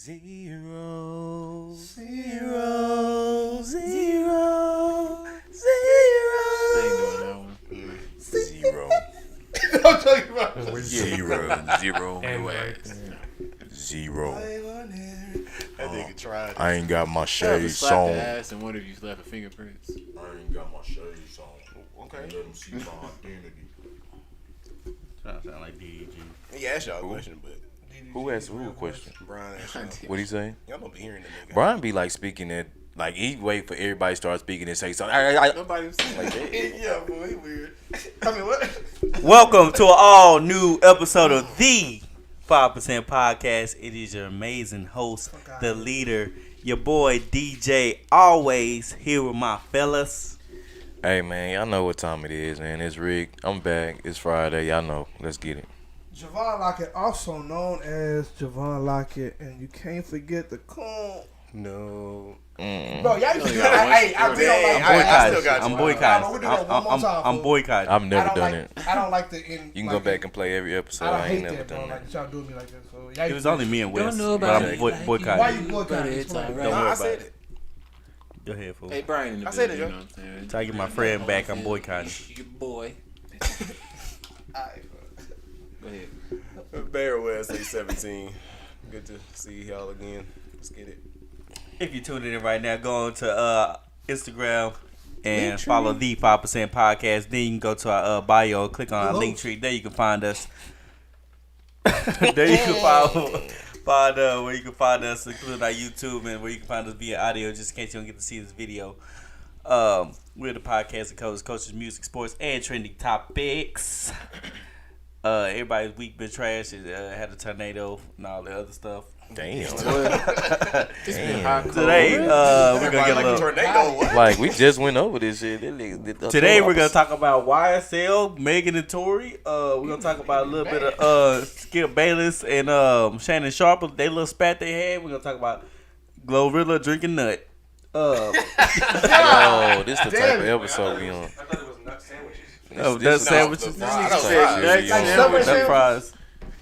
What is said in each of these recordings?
Zero. Zero. Zero. I ain't doing that one. Zero. I'm talking about Zero. Zero. that nigga tried. I ain't got my Ever shades slapped on. the ass and one of you left a fingerprints. I ain't got my shades on. Okay. Let them see my identity. Sound like DEEJAY. He asked y'all a question, but Who asked who a question? Brian asked y'all. What'd he say? Y'all don't be hearing that nigga. Brian be like speaking it, like he wait for everybody to start speaking and say something. Nobody was saying Like that. that. Yeah, boy, he weird. I mean, what? Welcome to an all new episode of the 5% Podcast. It is your amazing host, the leader, your boy DJ, always here with my fellas. Hey man, y'all know what time it is, man. It's Rick. I'm back. It's Friday. Y'all know. Let's get it. JOHVAN Lockett, also known as JOHVAN Lockett, and you can't forget the coon. No. Bro, y'all used to do that. Hey, I really don't like I still got I'm you. boycotting. We'll do that one more time, I'm fool. boycotting. I've I never don't done like, it. I don't like the. You can go back and play every episode. I don't I ain't hate never that, bro. done Like that. y'all doing me like that. So It was only me and Wes, Don't know but about I'm it. boycotting. Why you But boycotting? it's Explain. alright. Don't worry I about said it. it. Go ahead, fool. Hey, Brian in the I said building, it, you know what I'm saying? Till I get my friend back, I'm boycotting. Your boy. Alright, Go ahead. bro. Bear West, 17. Good to see y'all again. Let's get it. If you're tuning in right now, go on to Instagram and follow the 5% Podcast. Then you can go to our bio, click on our link tree. There you can find us. There you can find where you can find us, including our YouTube, and where you can find us via audio, just in case you don't get to see this video. We're the podcast that covers coaches, music, sports, and trending topics. Everybody's week been trash. It had a tornado and all the other stuff. Damn. It's been hot, cold. Today, we're gonna get a little. tornado. What? Like we just went over this shit. Today we're gonna talk about YSL Megan and Tory. We're gonna talk about a little bit of Skip Bayless and Shannon Sharp. They little spat they had. We're gonna talk about Glorilla drinking nut. Oh, this the type of episode we on. I thought it was nut sandwiches. Oh, nut sandwiches. I Nut don't sandwich. Nut fries.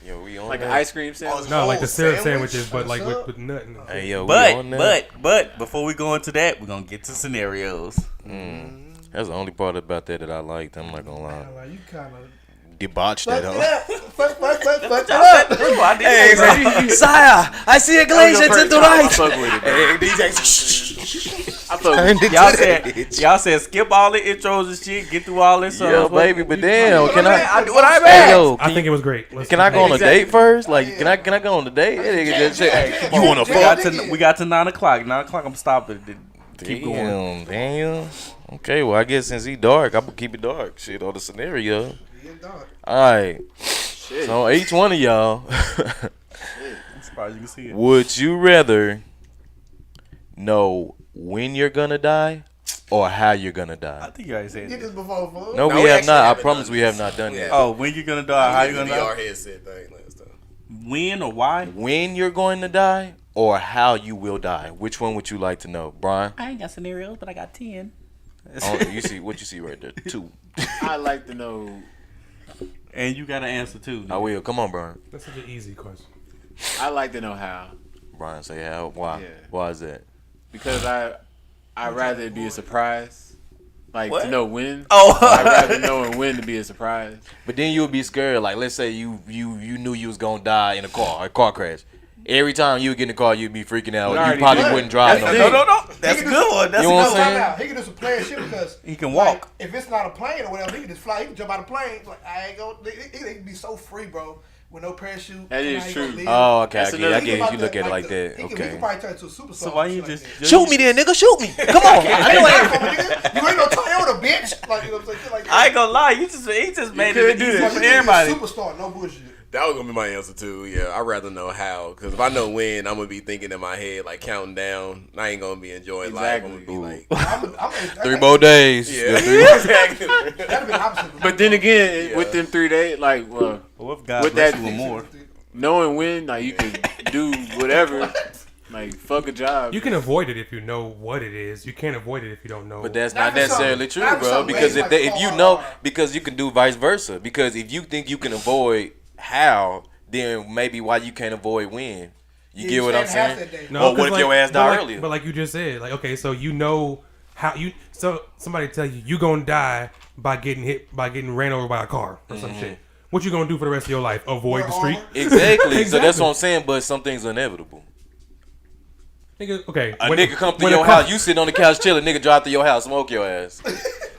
Yo, we on Like an that? ice cream sandwich. No, like the syrup sandwich? sandwiches, but like with nut. In it. Hey, yo, we on that? But before we go into that, we're gonna get to scenarios. That's the only part about that I liked. I'm not gonna lie. Like, you kind of. Debauched that, huh? Fuck it up. Hey, Sire, I see a glacier to the I right. fuck with it, bro. Hey, DJ. I fuck with it. y'all said skip all the intros and shit, get through all this. Yo, baby, but damn, can I? I do what I Hey, meant. yo, I think it was great. Let's can I go on a Exactly. date first? Like, can I go on a date? That nigga just said, you wanna fuck? We got to 9 o'clock. 9 o'clock, I'm stopping. Keep going. Damn. Okay, well, I guess since he dark, I'm gonna keep it dark. Shit, on the scenario. All right. Shit. So each one of y'all, I'm surprised you can see it. would you rather know when you're gonna die or how you're gonna I die? think you already said Did it. this before, fool. No, we we have actually not. I haven't promise done we this. have not done that. Oh, when you gonna die? How you gonna the VR die? headset thing last time. When or why? When you're going to die or how you will die? Which one would you like to know, Brian? I ain't got scenarios, but I got 10. Oh, you see what you see right there? 2. I like to know. And you got an answer too. I will. Come on, Brian. That's such an easy question. I like to know how, Brian, say how? Why? Yeah. Why is that? because I'd rather it be a surprise, like What? to know when. Oh. I'd rather knowing when to be a surprise. But then you would be scared. Like, let's say you knew you was gonna die in a car crash. Every time you would get in the car, you'd be freaking out. We You already probably did. wouldn't drive That's no the more. No. That's a good one. That's You know what I'm a good saying? one. He can do some player shit because He can like, walk. if it's not a plane or whatever, he can just fly. He can jump out of plane. Like I ain't go. He can be so free, bro, with no parachute. That is How he gonna true. live. Oh, okay. That's I another- get it. You look at it like that. He Okay. can probably turn into a superstar. So why you shit just like that. Shoot me then, nigga. Shoot me. Come on. I know I ain't. Come on, nigga. You ain't no Toyota, bitch. Like, you know what I'm saying? Shit like that. I ain't gonna lie. He just made could it do easy that. for You can be a everybody. superstar, no bullshit. That was gonna be my answer too. Yeah, I'd rather know how, because if I know when, I'm gonna be thinking in my head like counting down. I ain't gonna be enjoying life. I'm gonna be like, I'm 3 more days. yeah, exactly. That'd be the opposite. But then again, Yeah. with them 3 days, like, well, Well, if God With bless that- you with more. knowing when, like, you can do whatever, like, fuck a job. You can avoid it if you know what it is. You can't avoid it if you don't know. But that's Not not for some- necessarily true, not for bro. some Because ways, if like if you fall know, hard. because you can do vice versa. Because if you think you can avoid how, then maybe why you can't avoid when. You get what I'm saying? No, Or what if your ass died earlier? But like you just said, like okay, so you know how you somebody tell you gonna die by getting ran over by a car or some shit. What you gonna do for the rest of your life? Avoid the street? Exactly. So that's what I'm saying. But some things are inevitable. Nigga, okay. A nigga come through your house, you sitting on the couch chilling, nigga drive through your house, smoke your ass.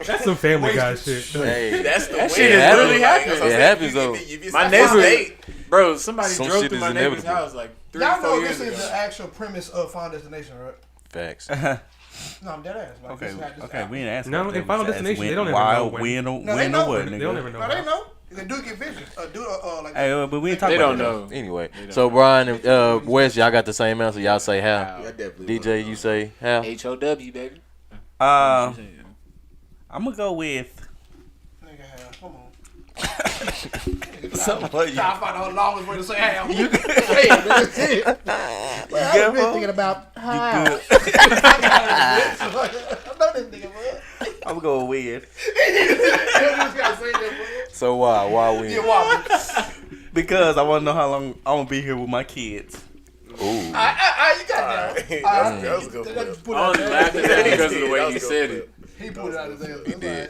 That's some Family Guy shit. Hey, That's the That way shit it is really happens. happening. It happens though. My neighbor, bro, somebody Some drove shit through is my neighbor's inevitable. house like 3 Y'all or 4 know years this ago. is the actual premise of Final Destination, right? Facts. No, I'm dead ass. Like, Okay, this is how this okay, happens. we ain't asking. No, about in that. Final We just Destination, asked they don't when, ever why, know when, when. No, when they or know. what, They nigga. don't ever know. No, they know. The dude get vision. Hey, but we ain't talking They about don't that. know. Anyway, so Brian and Wes, y'all got the same answer. Y'all say how. Yeah, definitely. DJ, you say how. HOW, baby. I'm gonna go with. Nigga, hell, come on. Somebody. I find the longest way to say hell. You good? Well, I've been thinking about how. good? I know this nigga, bro. I'm gonna go with You just gotta say that, So why? Why bro. we? Yeah, why? because I want to know how long I'm gonna be here with my kids. Ooh. You got that. That was a good one. I only laughed at that because of the way he said it. He pulled it out of his ass. He did.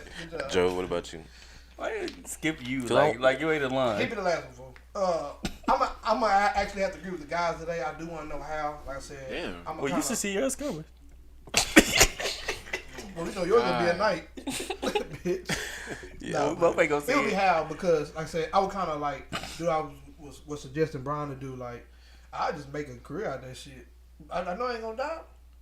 Joe, what about you? Why did skip you? So- Like you ain't in Keep line. it the last one, folks. I'm gonna actually have to agree with the guys today. I do want to know how. Like I said, Damn. I'm Well, you should see yours coming. Well, you know yours gonna be at night, bitch. Yeah. Both ain't gonna see It'll be it. how because, like I said, I would kind of like do. I was suggesting Brian to do like I just make a career out of that shit. I know I ain't gonna die.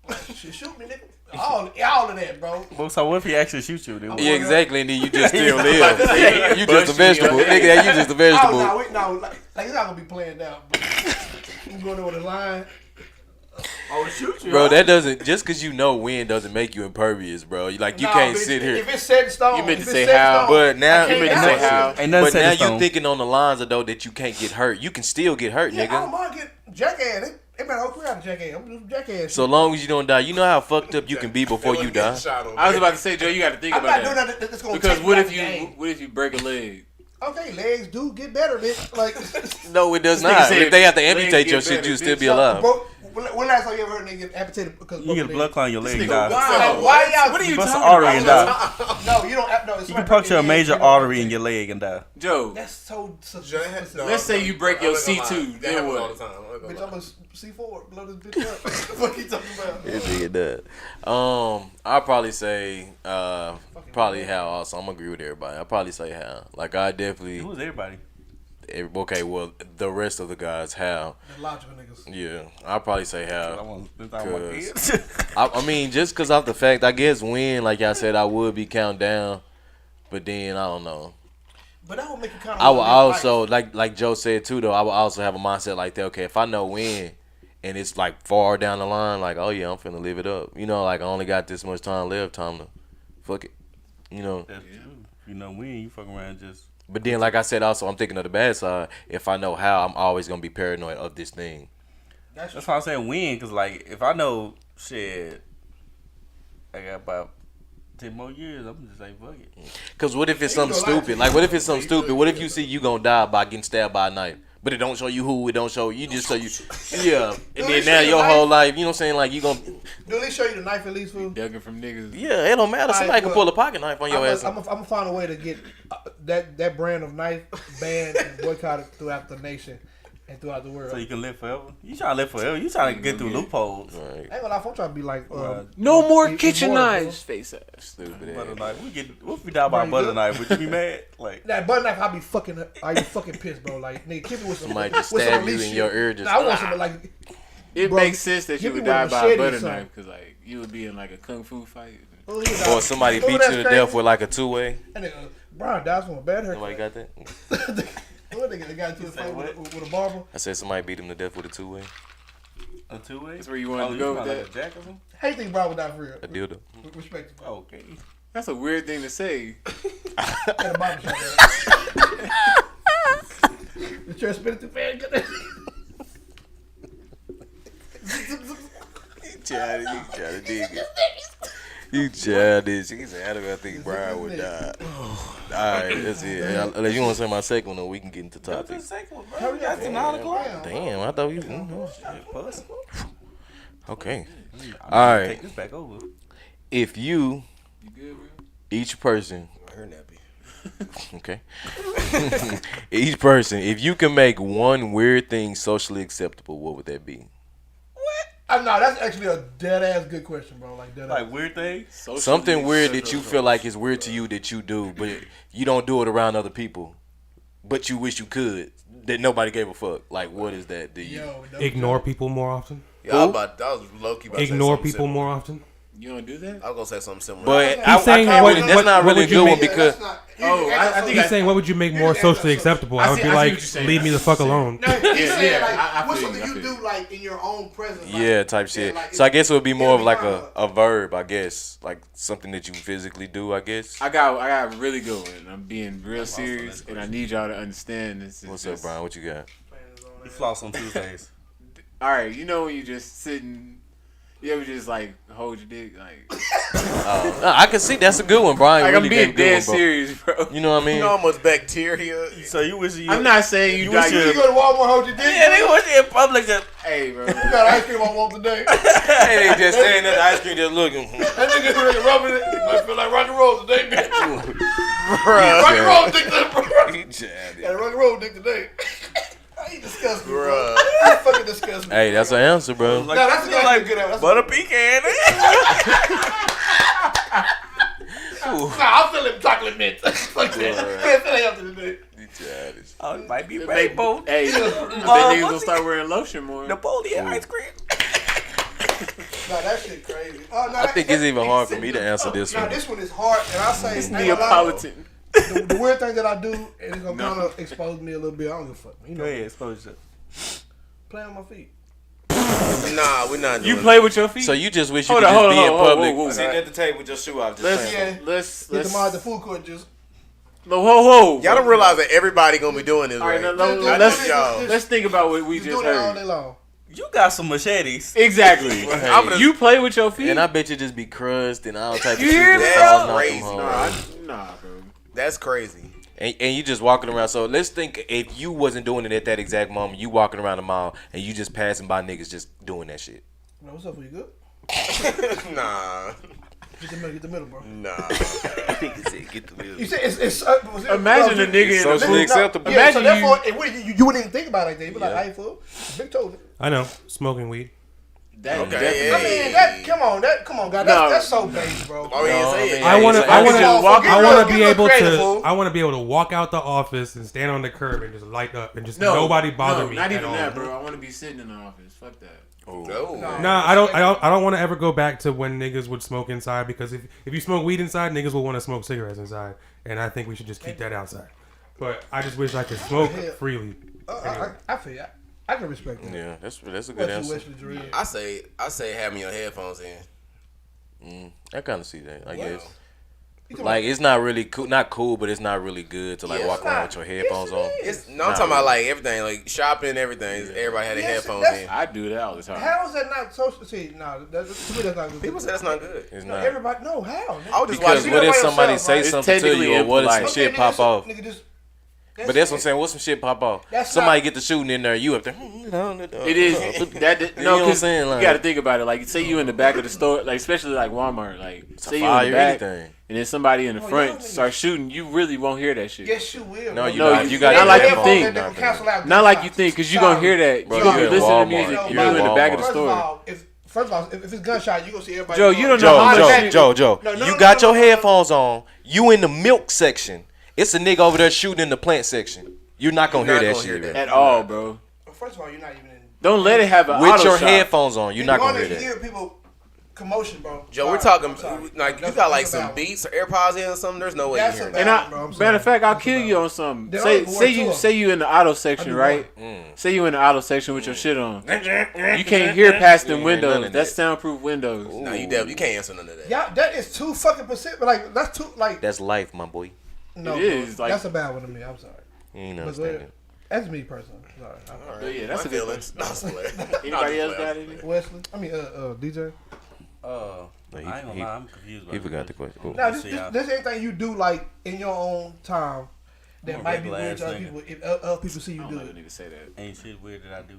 Like, shit, shoot me, nigga. All of that, bro. Well, so what if he actually shoots you? Then? Yeah, exactly. And then you just still live. You just a vegetable, nigga. You just a vegetable. No, like it's not gonna be planned out. Bro. I'm going over the line. Oh, shoot you. Bro, that doesn't just because you know when doesn't make you impervious, bro. You Nah, can't bitch, sit here. If it's set in stone, You meant to if it's say set in how. stone, But now, I can't You meant to die. say how. Ain't nothing but set in now stone. you're thinking on the lines of though that you can't get hurt. You can still get hurt, Yeah, I don't nigga. mind getting jackass. They made a whole career out of jackass. I'm just jackass. So long as you don't die, you know how fucked up you can be before you die. I was about to say, Joe, you got to think I'm about not doing that. nothing that's gonna Because take what me if out the you game. break a leg? Okay, legs do get better, bitch. Like, No, it does This nigga not. said If they have to legs amputate get your shit, better, you still bitch. be alive. bro, when last time you ever heard a nigga get amputated because You get a blood clot in your leg and die. Like, why y'all? What are you Bust an talking artery and about? die. No, you don't. No, it's You can puncture a major artery in your leg and die. Joe, That's so. let's say you break your C2, then what? Bitch, I'm gonna C4, blow this bitch up. What you talking about? This nigga does. I'll probably say probably how. Also, I'm gonna agree with everybody. I'll probably say how. Like I definitely. Who's everybody? Okay, well, the rest of the guys how. The logical niggas. Yeah, I'll probably say I how. want to talk about Cause- kids. I mean, just because of the fact, I guess when, like I said, I would be counting down, but then I don't know. But that would make you kind of. I will also, like Joe said too, though. I will also have a mindset like that. Okay, if I know when, and it's like far down the line, like, oh yeah, I'm finna live it up. You know, like I only got this much time left. Time to fuck it. You know. That's true. You know when you fuck around just. But then, like I said, also I'm thinking of the bad side. If I know how, I'm always gonna be paranoid of this thing. That's why I'm saying when, cause like if I know shit, I got about 10 more years. I'm just like fuck it. Cause what if it's something stupid? Like what if it's something stupid? What if you see you gonna die by getting stabbed by a knife? But it don't show you who. It don't show you. Just show you. Yeah. And then now your whole life, you know what I'm saying? Like you gonna. Do at least show you the knife at least, fool? Ducking from niggas. Yeah, it don't matter. Somebody can pull a pocket knife on your ass. I'm gonna find a way to get that brand of knife banned and boycotted throughout the nation and throughout the world. So you can live forever. You trying to live forever? You trying to get through loopholes? Right. I ain't gonna lie, I'm trying to be like No more It- kitchen it water, knives, face ass. Stupid Butter ass. knife. What if we die by a Bro, you butter good? knife? Would you be mad? Like that butter knife. I'd be fucking pissed, bro. Like nigga, keep it with some. Somebody just with some stab you elite in your shit. ear. Just Nah, I want something like It Bro, makes sense that you give me would one die of by machete a or butter something. knife because like you would be in like a kung fu fight. or somebody beat you to death with like a 2-way. That nigga Brian dies from a bad haircut. Nobody got that. What nigga got into a fight with a barber? I said somebody beat him to death with a 2-way. a 2-way. That's where you wanted to go with like that. a jack or something? How you think Brian would die for real? A dildo. Respect you, bro. Okay. That's a weird thing to say. At a barber shop. The chair spinning too fast. You childish. You childish. He said, I don't think Brian would die. right, that's it. Unless you want to say my second one, or we can get into topics. Bro. We got to 9 o'clock. Damn, I thought you. Okay. All right. Take this back over. If you good, bro? each person, Her nappy. okay, each person, if you can make one weird thing socially acceptable, what would that be? No, that's actually a dead ass good question, bro. Like dead ass. Like weird things? Something weird that you feel like is weird to you that you do, but you don't do it around other people, but you wish you could. That nobody gave a fuck. Like, what is that? Do you Ignore people more often. Yeah, I was low-key about to say Ignore something people similar. more often. You don't do that? I was gonna say something similar. But He's saying I can't what- really, that's what- not what really a would you good one make- because I think He's saying, what would you make more socially acceptable? I would be see what like, you're saying. leave me the fuck alone. No, he's Yeah, saying yeah, like, I what's feel you, something I you feel do like in your own presence? Like, yeah, type shit. like, So I guess it would be more of like kinda- a verb, I guess, like something that you physically do, I guess. I got a really good one. I'm being real serious, and I need y'all to understand this. What's up, Brian? What you got? You floss on Tuesdays. All right, you know when you just sitting, you ever just like hold your dick, like I can see that's a good one, Brian. I'm really being gave a good dead one, bro. serious, bro. You know what I mean? You know how much bacteria? So you wish you... I'm not saying you like. You go to Walmart, hold your dick. Yeah, they wish you in public to... Hey, bro. You got ice cream I want today. Hey, they just standing at the ice cream, just looking. That nigga rubbing it. I feel like rock and roll today, bitch. Bruh. Rock and roll dick today, bro. Hey, Yeah, rock and roll dick today. You disgust me, bro. Bruh. You fucking disgust me. that's an answer, bro. Like, No, that's like good answer. butter pecan. Nah, I'm feeling chocolate mint. Fuck that. I'm feeling after today. Oh, it might be rainbow. Hey, that niggas gonna start wearing lotion more. Napoleon ice cream. Nah, that shit crazy. I think it's even hard for me to answer this Nah, one. this one is hard, and I say It's I ain't gonna lie, Neapolitan. the weird thing that I do, and it's gonna kind of expose me a little bit. I don't give a fuck. You Go know, ahead, expose yourself. play on my feet. Nah, we're not doing You play with your feet. So you just wish you Hold could on, just hold be on, in hold on, public, whoa, whoa, sitting whoa. at the table with your shoe off, just Let's saying. let's Get them out of the food court, just. whoa. Y'all don't realize that everybody gonna be doing this, All right, right? let's think about what we Just just doing it all heard. day long. You got some machetes. Exactly. Hey. You play with your feet. And I bet you just be crushed and all type of You shit. hear just me, falling bro? off them Crazy. hoes. Nah, bro. That's crazy. And you just walking around. So let's think if you wasn't doing it at that exact moment, you walking around the mall and you just passing by niggas just doing that shit. Man, what's up? You good? Nah. Get the middle, bro. Nah. Get the You said it's Imagine a nigga in socially the acceptable. Yeah, so Imagine therefore, you wouldn't even think about it like that. You'd be like, Yeah. I ain't full. Big told it. I know, smoking weed. That Okay, definitely. I mean, come on, guys. No. That's so base, bro. Oh, yeah, No, say I it. mean, I want to. I want just walk to. I want to be able creative, to. fool. I want to be able to walk out the office and stand on the curb and just light up and just nobody bother me. Not at even all. that, bro. I want to be sitting in the office. Fuck that. No. Nah, I don't want to ever go back to when niggas would smoke inside because if you smoke weed inside, niggas will want to smoke cigarettes inside, and I think we should just keep that outside. But I just wish I could smoke freely. I feel you. I can respect that. Yeah, that's a good What you answer. wish for dream? I say having your headphones in. I kind of see that. I guess. You talking Like it's not really cool, not cool, but it's not really good to like Yeah, walk it's around not. with your headphones on. It's no, I'm talking about like everything, like shopping, everything. Everybody had their Yes, headphones that's- in. I do that all the time. How is that not social? See, no, to me that's not good. People say that's not good. It's No, not. everybody, no, how? I was just Because watching. what if by somebody yourself, say right? It's something to technically you, or what if some impolite. shit pop off? Nigga just, But that's what I'm saying. What some shit pop off? That's Somebody not- get the shooting in there. You up there? It is that You know no, what I'm because saying? you Like- got to think about it. Like, say you in the back of the store, like especially like Walmart, like say you in fire the back, anything. and then somebody in the Oh, front y'all niggas- start shooting. You really won't hear that shit. Yes, you will. No, bro. you No, not. you- You got not your like you headphones think. in, That not will cancel out Not like you gunshots. think, because you gonna hear that. Bro, you you gonna in listen to Walmart. music. No, You no, in the back of the First of store. all, if it's gunshot, you gonna see everybody. Joe, you don't know how much. Joe. No, You got your headphones on. You in the milk section. It's a nigga over there shooting in the plant section. You're not gonna You're hear not that gonna shit. hear man. At all, bro. First of all, you're not even in. Don't let it have an With auto your shot. headphones on, you're not gonna hear You that. hear people commotion, bro. Joe, Sorry, we're talking I'm sorry. like you That's- got like that's a bad some one. beats or AirPods in or something. There's no way That's you a hear bad that. And bro, I'm matter of sorry. fact, I'll That's kill about you it. on something. There Say ain't one, say two you of say you in the auto section, do right? Mm. Say you in the auto section with your shit on. You can't hear past them none windows. of That's that. soundproof windows. No, you definitely can't answer none of that. Yeah, that is too fucking percent. Like that's too like. That's life, my boy. No, It is, bro, like- that's a bad one to me. I'm sorry. You ain't But understanding. that's me personally. Sorry. All But yeah, that's My a good feelings. one. No, I'm just playing. Anybody else got any? Wesley, I mean, DJ. I ain't gonna lie, I'm confused. He forgot the question. Cool. Now, this anything you do like in your own time that I'm a might be regular weird to ass other nigga. people if other people see you I do don't let a it. nigga say that. Ain't shit weird that I do.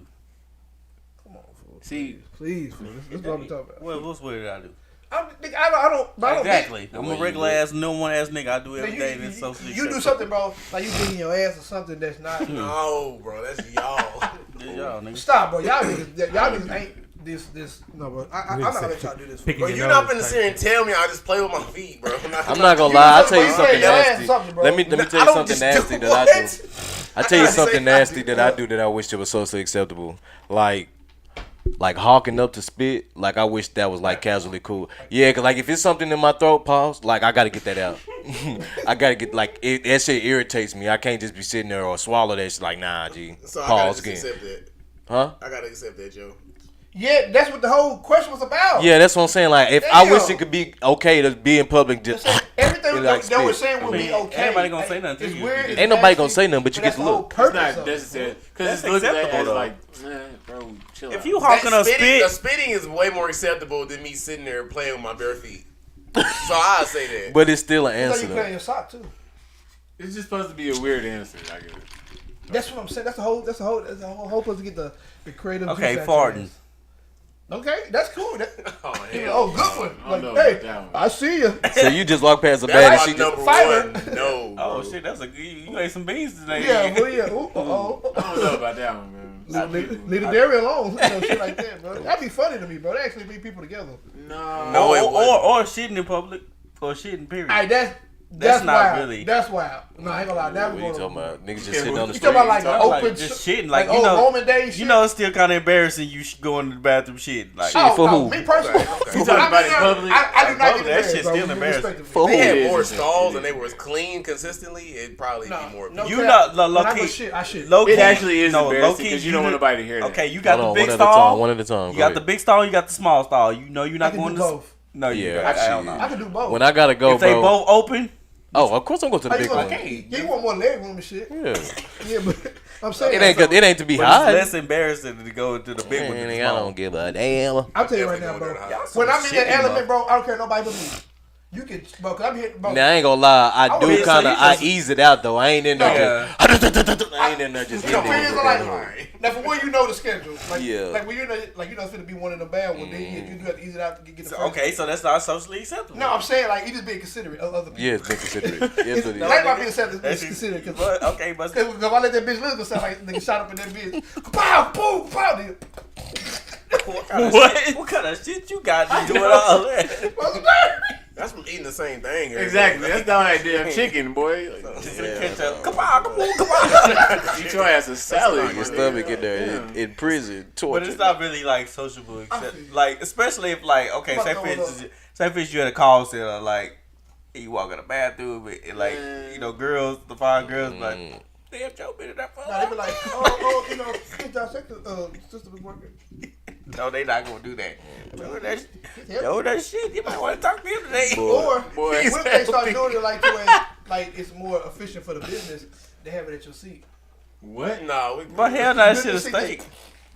Come on, fool. See, Please, fool. This is what I'm talking about. What's weird that I do? I don't Exactly. The I'm way a you regular look. ass, no one ass nigga. I do Man, everything that's socially you do acceptable. something, bro, like you beating your ass or something that's not. No, bro, that's y'all. Yeah, y'all niggas. Stop, bro. Y'all niggas ain't this. No, bro. I'm not gonna let y'all do this. Picking Bro, your you not nose finna type sit here and shit. tell me I just play with my feet, bro. I'm not gonna lie. I'll tell you You something your ass nasty. something, bro. Let me tell I you don't something just nasty do that I do. what? I tell you I gotta something say nasty something. that I do that I wish it was socially acceptable. Like hawking up to spit. Like I wish that was like casually cool. Yeah, cause like if it's something in my throat, pause. Like I gotta get that out. I gotta get that shit irritates me. I can't just be sitting there or swallow that shit. Like nah, G. So I gotta Pause just again. accept that. Huh? I gotta accept that, Joe. Yeah, that's what the whole question was about. Yeah, that's what I'm saying. Like if I wish Damn. it could be okay to be in public, just Everything like that we're spit. saying would be okay. Ain't nobody gonna say nothing to It's you. weird. Ain't it's Ain't nobody nasty, gonna say nothing, but you that's get to the whole look. it's purpose not of it. necessary because That's it's looked at acceptable, as though. like, bro, chill If out. you hawking a spit, Spitting is way more acceptable than me sitting there playing with my bare feet. So I say that. But it's still an It's like answer you play in though. your sock too. It's just supposed to be a weird answer. I get it. That's what I'm saying. That's the whole supposed to get the creative. okay, juice out farting. your ass. Okay, that's cool. Oh, Good hell. one. I Like, don't know about hey, that one. I see you. So you just walk past a That's bad and my she just number fighter. one. No, bro. Oh shit, that's a you ate some beans today. Yeah, well, yeah. Ooh, uh-oh. I don't know about that one, man. Some Leave people- the dairy alone. You know, shit like that, bro. That'd be funny to me, bro. They actually bring people together. No. No, it wouldn't. or shitting in public, or shitting period. All right, that's That's not wild. really- That's wild. No, I ain't gonna lie. That What was you going talking on. about? Niggas just sitting on the You street. talking about like Like, open just shit, shitting, like, you old know, Roman days shit? You know, it's still kind of embarrassing. You should go in the bathroom shit. Like, Shit. for who? Me personally, Okay, okay. You talking about in public? I do not Public, get that embarrassed, shit's bro. still You embarrassing. respect it. For They who? had It more is. stalls It and they is. was clean consistently. It'd probably be more No people. you cap. know, When low I go key, shit, I shit. low key. It actually is no, embarrassing low-key, because you don't want nobody to hear that. Okay, you got Hold on, the big one at a time. stall. One at a time. You Go got ahead. the big stall. You got the small stall. You know, you're I not can going do to. both. No, you. Yeah, I don't shit. know. I can do both. When I gotta go, If they bro. both open, Oh, of course I'm going to the How you big gonna- one. Yeah, you want more leg room and shit. Yeah. Yeah, but I'm saying It ain't good. It ain't to be but it's high. less embarrassing to go into the big one than the I small. don't give a damn. I'll tell you right Definitely now, go bro. to the house. When I'm in Shit, that bro. element, bro, I don't care nobody but me. You can, bro, cause I'm here, bro. Now I ain't gonna lie, I Oh, do yeah, so kind of, you I just- ease it out though. I ain't in there Yeah. just, I ain't in there just You know, hitting periods it. are like, now for when you know the schedule, like, Yeah. like when you know, like you know it's gonna be one in the bad one, then you do have to ease it out to get the first. Okay, so that's not socially acceptable. No, I'm saying like you just being considerate of other people. Yeah, it's been considerate. Yes, it Like my is. being said, That's it's considerate because But, okay, but if I let that bitch live, it's gonna sound like nigga shot up in that bitch. Pow, boom, pow. Nigga. what kind of shit you got to do it all that? That's from eating the same thing. Here. Exactly. That's not like damn chicken, boy. Like, Come on, come on, come on. eat your ass a salad. Your stomach in there in prison, But torture. it's not really like sociable, except like especially if like okay, Fuck say going for instance, you at a call center, like you walk in the bathroom, and like you know, girls, the fine girls, like damn, Joe been in that phone. Nah, they be like, oh, you know, sister was working. No, they not gonna do that. Joe, that shit. You might want to talk to him today. Or Boy. what if they start doing it like the way, like it's more efficient for the business? They have it at your seat. What? Nah, we But hell, no, that shit a steak.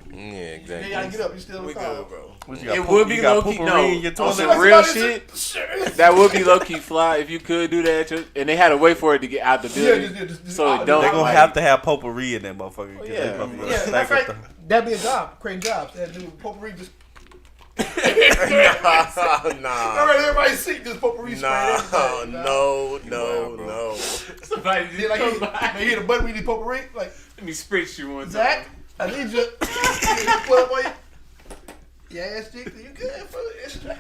Yeah, Then exactly. you gotta get up. You still in we the car. good, bro. What, you got It poop- would be you got low-key- poopery no. in your On toilet. some real shit, that would be low key fly if you could do that. And they had to wait for it to get out the building. just So it don't They gonna like- have to have potpourri in that motherfucker. 'cause yeah. they motherfuckers Yeah, stack matter up of fact, that'd be a job. Creating jobs. That do potpourri just. Nah. Alright, everybody's seat just potpourri spray. everything, dog. No. Somebody just Then like come by. they hit a button, we need potpourri. Like Let me spritz you one Zach, time. I need you. Pull up on you. Yeah, stick. You good?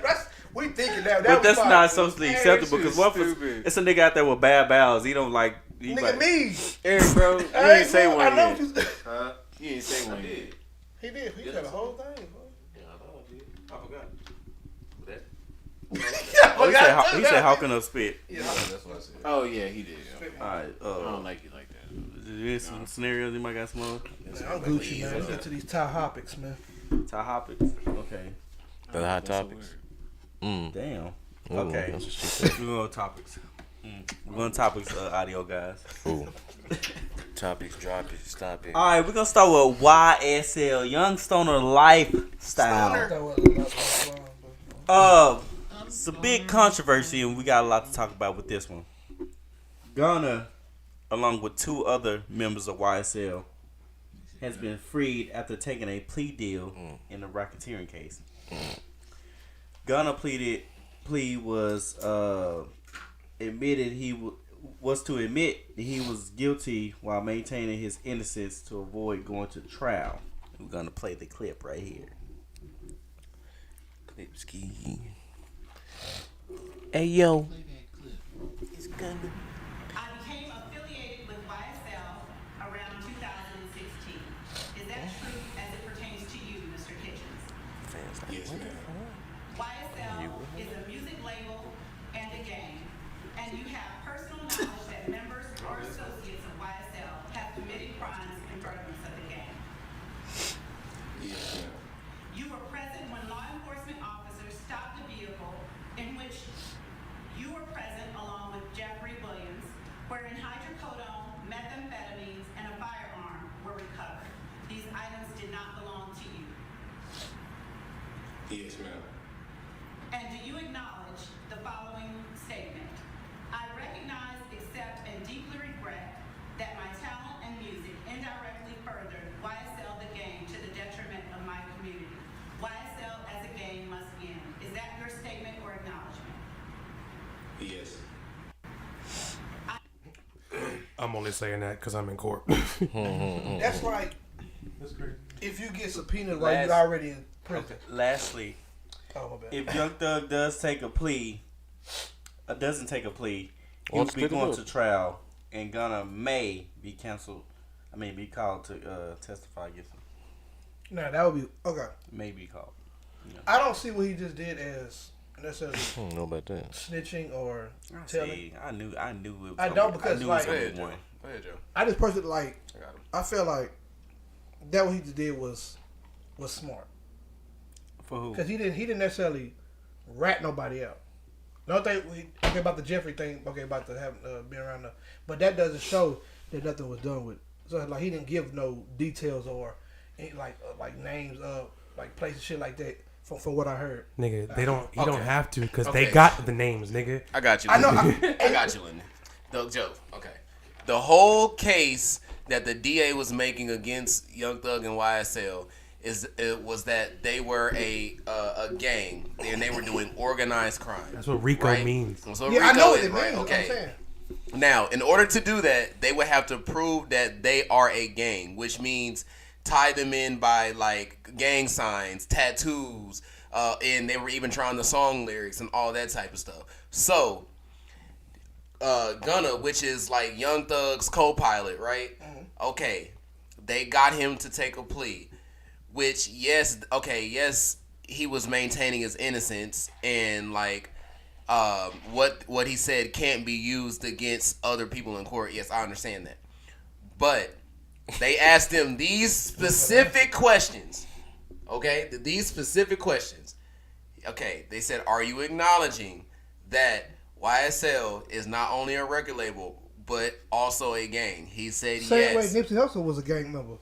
That's we thinking now. But that's not socially Man, acceptable that because shit what is was stupid. it's a nigga out there with bad bowels. He don't like. He Nigga, like, me. Eric, bro, you Hey, didn't say bro, one I know yet. what you said. Huh? You didn't say one yet. He did. He said the whole thing, bro. I forgot. Oh, He said how can I spit? Oh yeah, he did. All right. I don't like it like that. There's some scenarios you might got some more. I'm Gucci, man. Let's get to these top topics, man. Top topics. Okay. The hot topics. Damn. Ooh, Okay. that's what she said. We're going to topics. We're going to topics, audio guys. Ooh. Topics, drop it, stop it. All right, we're going to start with YSL, Young Stoner Lifestyle. That was a lot, It's a big controversy, and we got a lot to talk about with this one. Gunna, along with 2 other members of YSL, has been freed after taking a plea deal in the racketeering case. Gunna plea was admitted was to admit that he was guilty while maintaining his innocence to avoid going to trial. We're gonna play the clip right here. Clip ski. Hey yo. It's Gunna. I became affiliated with YSL around 2016. Is that true as it pertains to you, Mr. Kitchens? Fans like, Yes, what the ma'am. fuck? YSL is a music label and a gang, and you have personal knowledge that members or associates of YSL have committed crimes in furtherance of the gang. Yes, ma'am. You were present when law enforcement officers stopped the vehicle in which you were present along with Jeffrey Williams, wherein hydrocodone, methamphetamines, and a firearm were recovered. These items did not belong to you. Yes, ma'am. And do you acknowledge the following statement? I recognize, accept, and deeply regret that my talent and music indirectly furthered YSL the gang to the detriment of my community. YSL as a gang must end. Is that your statement or acknowledgement? Yes. I'm only saying that because I'm in court. That's like That's crazy. if you get subpoenaed while you're already in prison. Lastly, Oh, my bad. if Young Thug does take a plea, doesn't take a plea, he Wants will be to going do to it. trial, and Gunna may be canceled. Be called to testify against him. Nah, that would be okay. May be called. I don't see what he just did as necessarily I don't know about that. snitching or telling. See, I knew. It was I gonna don't be- because, knew it was like- Go gonna ahead, be Joe. one. Go ahead, Joe. I just personally like. I got him. I feel like that what he just did was smart For who? because he didn't necessarily rat nobody out. No thing okay about the Jeffrey thing. Okay about the having being around the, but that doesn't show that nothing was done with. So like he didn't give no details or like names of like places shit like that. From what I heard, Nigga, they don't. You don't Okay. have to because Okay. they got the names, nigga. I got you. I know. Lyndon. I got you, Lyndon. Joe. Okay. The whole case that the DA was making against Young Thug and YSL was that they were a gang and they were doing organized crime. That's what RICO right? means. That's what Yeah, I RICO know what is, it right? means. Okay. I'm saying. Now, in order to do that, they would have to prove that they are a gang, which means tie them in by like gang signs, tattoos, and they were even trying the song lyrics and all that type of stuff. So, Gunna, which is like Young Thug's co-pilot, right? Okay, they got him to take a plea, which yes, he was maintaining his innocence and like. What he said can't be used against other people in court. Yes, I understand that. But they asked him these specific questions. Okay? These specific questions. Okay, they said, are you acknowledging that YSL is not only a record label, but also a gang? He said Same way yes. Nipsey Hussle was a gang member.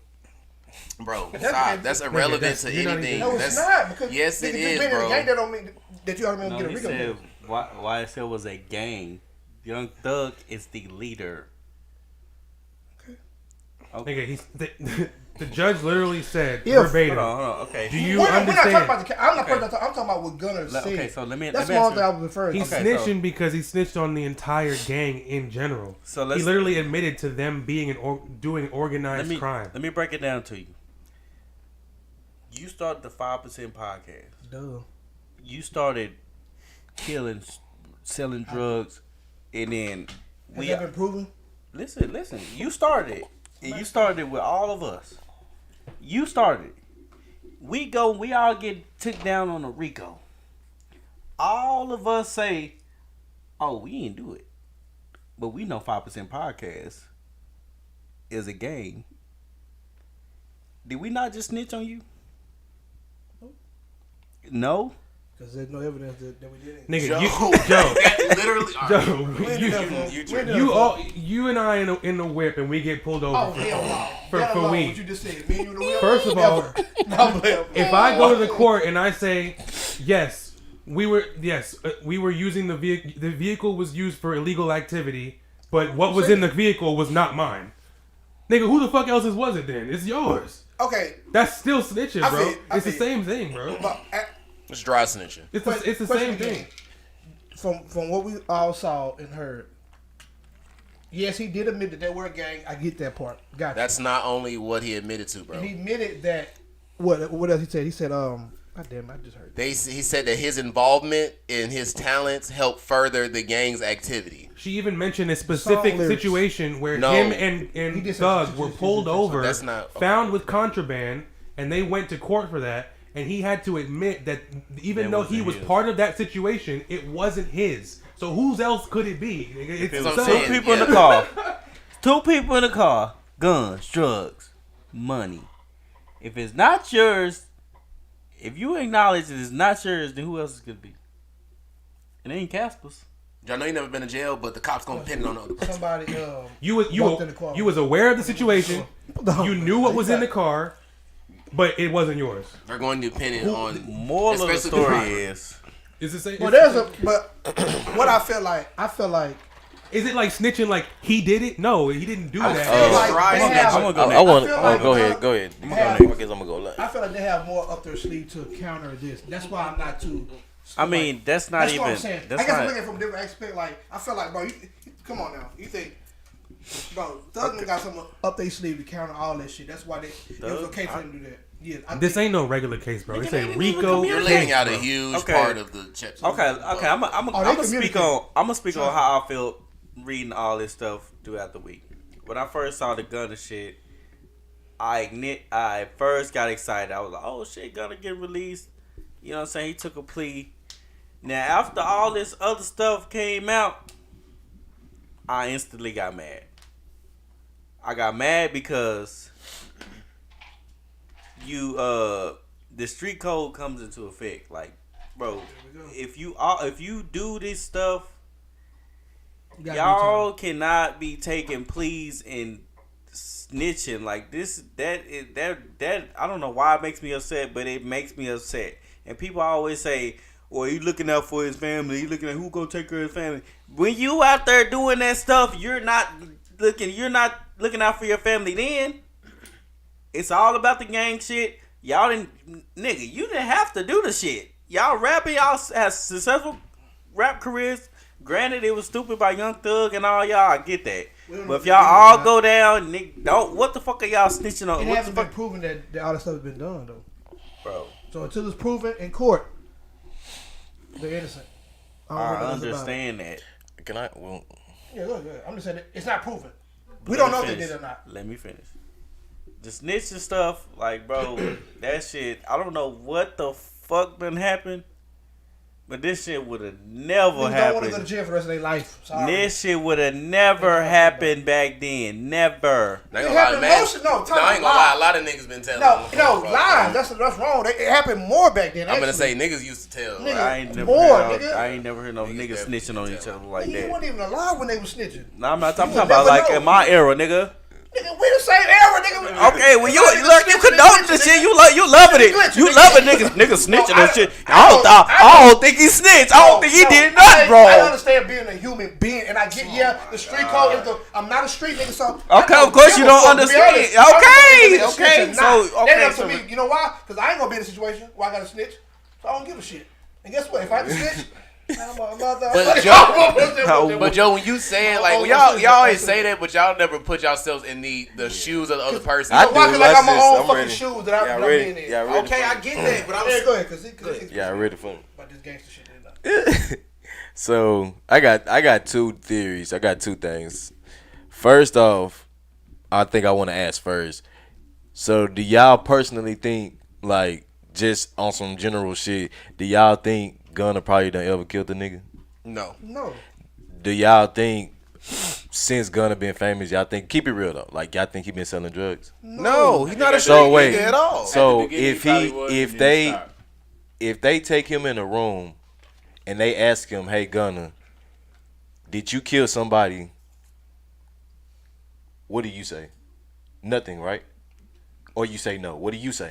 Bro, stop. That's irrelevant to you're not anything. even- No, it's not. Because Yes, it nigga, is, just being in bro. a gang, that don't mean that you automatically No, get a he Rico said deal. YSL was a gang. Young Thug is the leader. Nigga, the judge literally said If- verbatim. Hold on. Okay. Do you We're not talking understand? about the. I'm not. I'm talking about what Gunner said. Okay, so let me. That's let me all ask that I you- was referring He's to. Okay, snitching because he snitched on the entire gang in general. So he let's literally admitted to them being doing organized crime. Let me break it down to you. You started the 5% podcast. Duh. You started killing, selling drugs, and then Has that been proven? listen. You started it, and you started it with all of us. You started it. We all get took down on a RICO. All of us say, "Oh, we didn't do it," but we know 5% podcast is a gang. Did we not just snitch on you? No. Because there's no evidence that we did it. Nigga, Joe. Joe, Literally. you and I in the whip and we get pulled over Oh hell no! for That alone, weed. what you just said. Me and you in the wheel? First of all, Never. if I go to the court and I say, yes, we were using the vehicle. The vehicle was used for illegal activity, but what was in the vehicle was not mine. Nigga, who the fuck else's was it then? It's yours. Okay. That's still snitching, bro. It's the same thing, bro. But, It's dry snitching. It's the same thing. From what we all saw and heard, yes, he did admit that they were a gang. I get that part. Gotcha. That's not only what he admitted to, bro. And he admitted that. What else he said? He said, God damn, I just heard. He said that his involvement and his talents helped further the gang's activity. She even mentioned a specific situation where him and Thug were pulled over, found with contraband, and they went to court for that. And he had to admit that even though he was part of that situation, it wasn't his. So whose else could it be? It's two people in the car. Two people in the car. Guns, drugs, money. If it's not yours, if you acknowledge that it's not yours, then who else is going to be? It ain't Casper's. Y'all know you never been to jail, but the cops gonna pin it on the other person. Somebody you was aware of the situation. You knew what was in the car, but it wasn't yours. They're going to pin it on. Moral of the story is the same. Well, what I feel like. Is it like snitching? Like he did it? No, he didn't do that. Go ahead. I guess I'm gonna go last. I feel like they have more up their sleeve to counter this. That's why I'm not too. I mean, that's not even. What I'm saying. I guess I'm looking from a different aspect. Like I feel like, bro, come on now. You think, bro, Thug got something up their sleeve to counter all that shit. That's why it was okay for him to do that. Yeah, this ain't no regular case, bro. It's a RICO. You're leaving out a huge part of the chips. Okay. I'm gonna speak on how I feel reading all this stuff throughout the week. When I first saw the Gunna shit, I first got excited. I was like, oh shit, Gunna get released. You know what I'm saying? He took a plea. Now after all this other stuff came out, I instantly got mad. I got mad because the street code comes into effect. Like, bro, if you do this stuff, y'all cannot be taking pleas and snitching like this. That I don't know why it makes me upset, but it makes me upset. And people always say, well, he looking out for his family. He looking at who gonna take care of his family. When you out there doing that stuff, you're not looking out for your family. Then it's all about the gang shit. Y'all you didn't have to do the shit. Y'all rapping, y'all have successful rap careers. Granted, it was stupid by Young Thug and all y'all. I get that. But if y'all all go down, what the fuck are y'all snitching on? It hasn't been proven that all this stuff has been done, though. Bro. So until it's proven in court, they're innocent. I understand that. Can I? Well, yeah, look. I'm just saying it's not proven. We don't know if they did or not. Let me finish. The snitching stuff, like, bro, that shit, I don't know what the fuck done happened. But this shit would have never happened. Don't want to go to jail for the rest of their life. Sorry. This shit would have never happened back then. Never. I ain't gonna lie. A lot of niggas been telling. Lying. That's wrong. It happened more back then. I'm gonna say niggas used to tell. I ain't never heard no niggas snitching on each other like that. You weren't even alive when they were snitching. No, I'm not. I'm talking about like in my era, nigga. Nigga, we the same era, nigga. Okay, well you condone this shit. You loving it. You loving niggas snitching and shit. I don't think he snitched. I don't think he did nothing wrong. I understand being a human being, and I get the street code is I'm not a street nigga, so okay, of course you don't understand. Okay. So that's up to me. You know why? Because I ain't gonna be in a situation where I gotta snitch, so I don't give a shit. And guess what? If I can snitch. But Joe, when you say it, like y'all always say that, but y'all never put yourselves in the shoes of the other person. I got my own fucking shoes that I'm in. Okay, I get that, but go ahead, yeah, I'm ready for it. About this gangster shit. So I got two theories. I got two things. First off, I think I want to ask first. So do y'all personally think, like, just on some general shit, do y'all think Gunna probably done ever killed the nigga? No. Do y'all think since Gunna been famous, y'all think, keep it real though, like y'all think he been selling drugs? No, he's not a street nigga at all. So if they take him in a room and they ask him, hey Gunna, did you kill somebody? What do you say? Nothing, right? Or you say no. What do you say?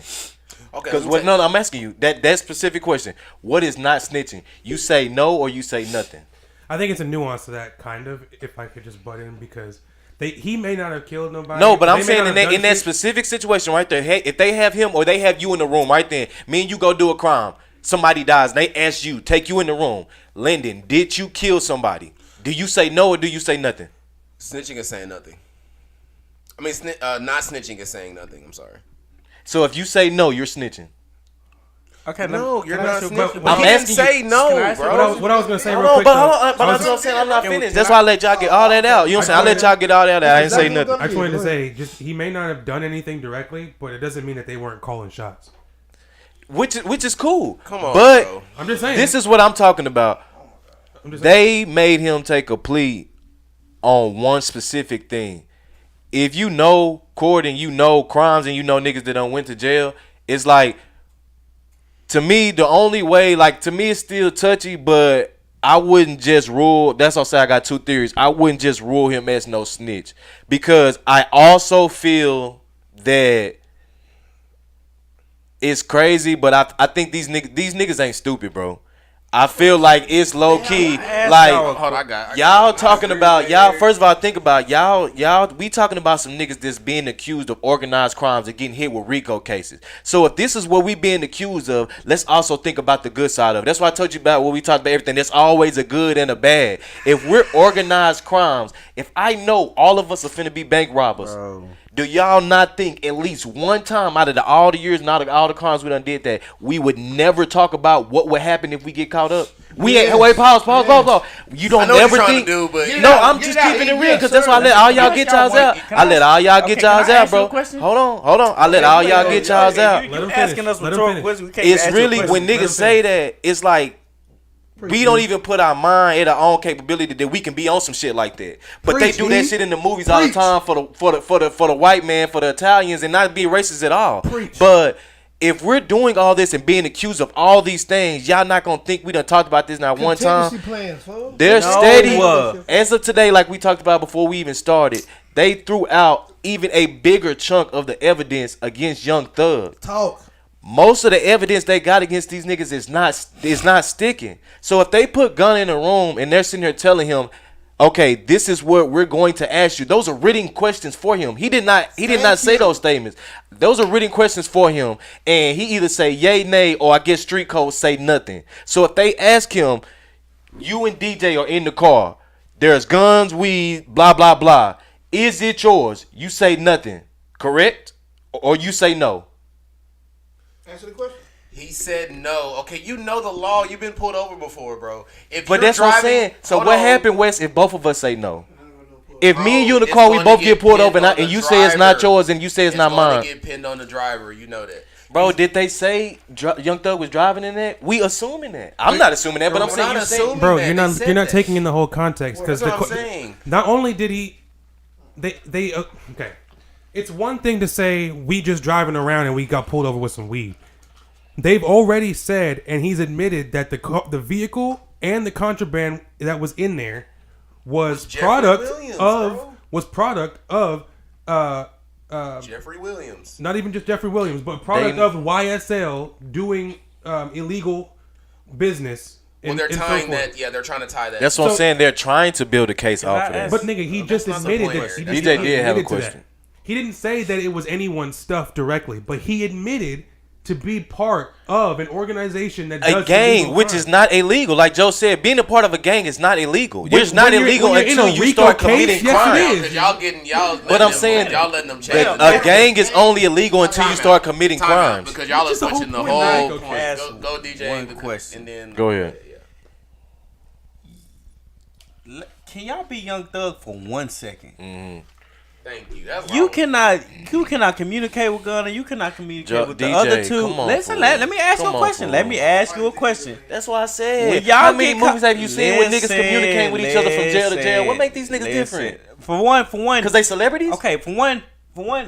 Okay. Because what? No, I'm asking you that specific question. What is not snitching? You say no or you say nothing? I think it's a nuance to that, kind of. If I could just butt in, because he may not have killed nobody. No, but I'm saying in that specific situation right there, hey, if they have him or they have you in the room right then, me and you go do a crime, somebody dies, and they ask you, take you in the room, Lyndon, did you kill somebody? Do you say no or do you say nothing? Snitching is saying nothing. I mean, not snitching is saying nothing. I'm sorry. So if you say no, you're snitching. Okay, no, you're not snitching. I'm asking say you, no, bro. What I was gonna say, hold on, but that's what I'm saying. I'm not finished. That's why I let y'all get all that out. You know what I'm saying? I let y'all get all that out. I didn't say nothing. I just wanted to say, he may not have done anything directly, but it doesn't mean that they weren't calling shots. Which is cool. Come on, but bro. I'm just saying. This is what I'm talking about. They made him take a plea on one specific thing. If you know court and you know crimes and you know niggas that done went to jail, it's like, to me, the only way, like, to me, it's still touchy, but I wouldn't just rule. That's what I say. I got two theories. I wouldn't just rule him as no snitch, because I also feel that it's crazy, but I think these niggas ain't stupid, bro. I feel like it's low key. Like, hold on, y'all talking about y'all. First of all, think about y'all. We talking about some niggas that's being accused of organized crimes and getting hit with RICO cases. So if this is what we being accused of, let's also think about the good side of it. That's why I told you about when we talked about everything. There's always a good and a bad. If we're organized crimes, if I know all of us are finna be bank robbers. Bro. Do y'all not think at least one time out of all the years and out of all the crimes we done did that we would never talk about what would happen if we get caught up? We ain't wait, pause. You don't never think. I'm just keeping it real, because that's why I let all y'all get y'all's out. I let all y'all get y'all's out, bro. Hold on. I let all y'all get y'all's out. You asking us rhetorical questions. It's really when niggas say that, it's like, we don't even put our mind at our own capability that we can be on some shit like that. But they do that shit in the movies all the time for the white man, for the Italians, and not be racist at all. But if we're doing all this and being accused of all these things, y'all not gonna think we done talked about this not one time. They're steady. As of today, like we talked about before we even started, they threw out even a bigger chunk of the evidence against Young Thug. Most of the evidence they got against these niggas is not sticking. So if they put Gunna in a room and they're sitting here telling him, okay, this is what we're going to ask you. Those are written questions for him. He did not say those statements. Those are written questions for him. And he either say yay, nay, or I guess street code say nothing. So if they ask him, you and DJ are in the car, there's guns, weed, blah, blah, blah. Is it yours? You say nothing, correct? Or you say no? Answer the question. He said no. Okay, you know the law. You've been pulled over before, bro. But that's what I'm saying. So what happened, Wes, if both of us say no? If me and you in the car, we both get pulled over, and you say it's not yours, and you say it's not mine. It's going to get pinned on the driver. You know that. Bro, did they say Young Thug was driving in that? We assuming that. I'm not assuming that, but I'm saying you're saying. Bro, you're not taking in the whole context, because that's what I'm saying. Not only did he, okay. It's one thing to say we just driving around and we got pulled over with some weed. They've already said, and he's admitted, that the vehicle and the contraband that was in there was product of Jeffrey Williams. Not even just Jeffrey Williams, but product of YSL doing illegal business. Well, they're tying that. Yeah, they're trying to tie that. That's what I'm saying. They're trying to build a case off of that. But nigga, he just admitted that. DJ did have a question. He didn't say that it was anyone's stuff directly, but he admitted to be part of an organization that does a gang, which is not illegal. Like Joe said, being a part of a gang is not illegal. It's not illegal until you start committing crime. But I'm saying, y'all letting them change. A gang is only illegal until you start committing crimes. Because y'all are switching the whole point. Go DJ. One question. And then go ahead. Can y'all be Young Thug for 1 second? Mm-hmm. Thank you. That's you cannot communicate with Gunna. You cannot communicate with the DJ, other two. Listen, let me ask you a question. Let me ask you a question. That's why I said. How many movies have you seen where niggas communicating with each other from jail to jail? What make these niggas different? For one, because they celebrities. Okay, for one,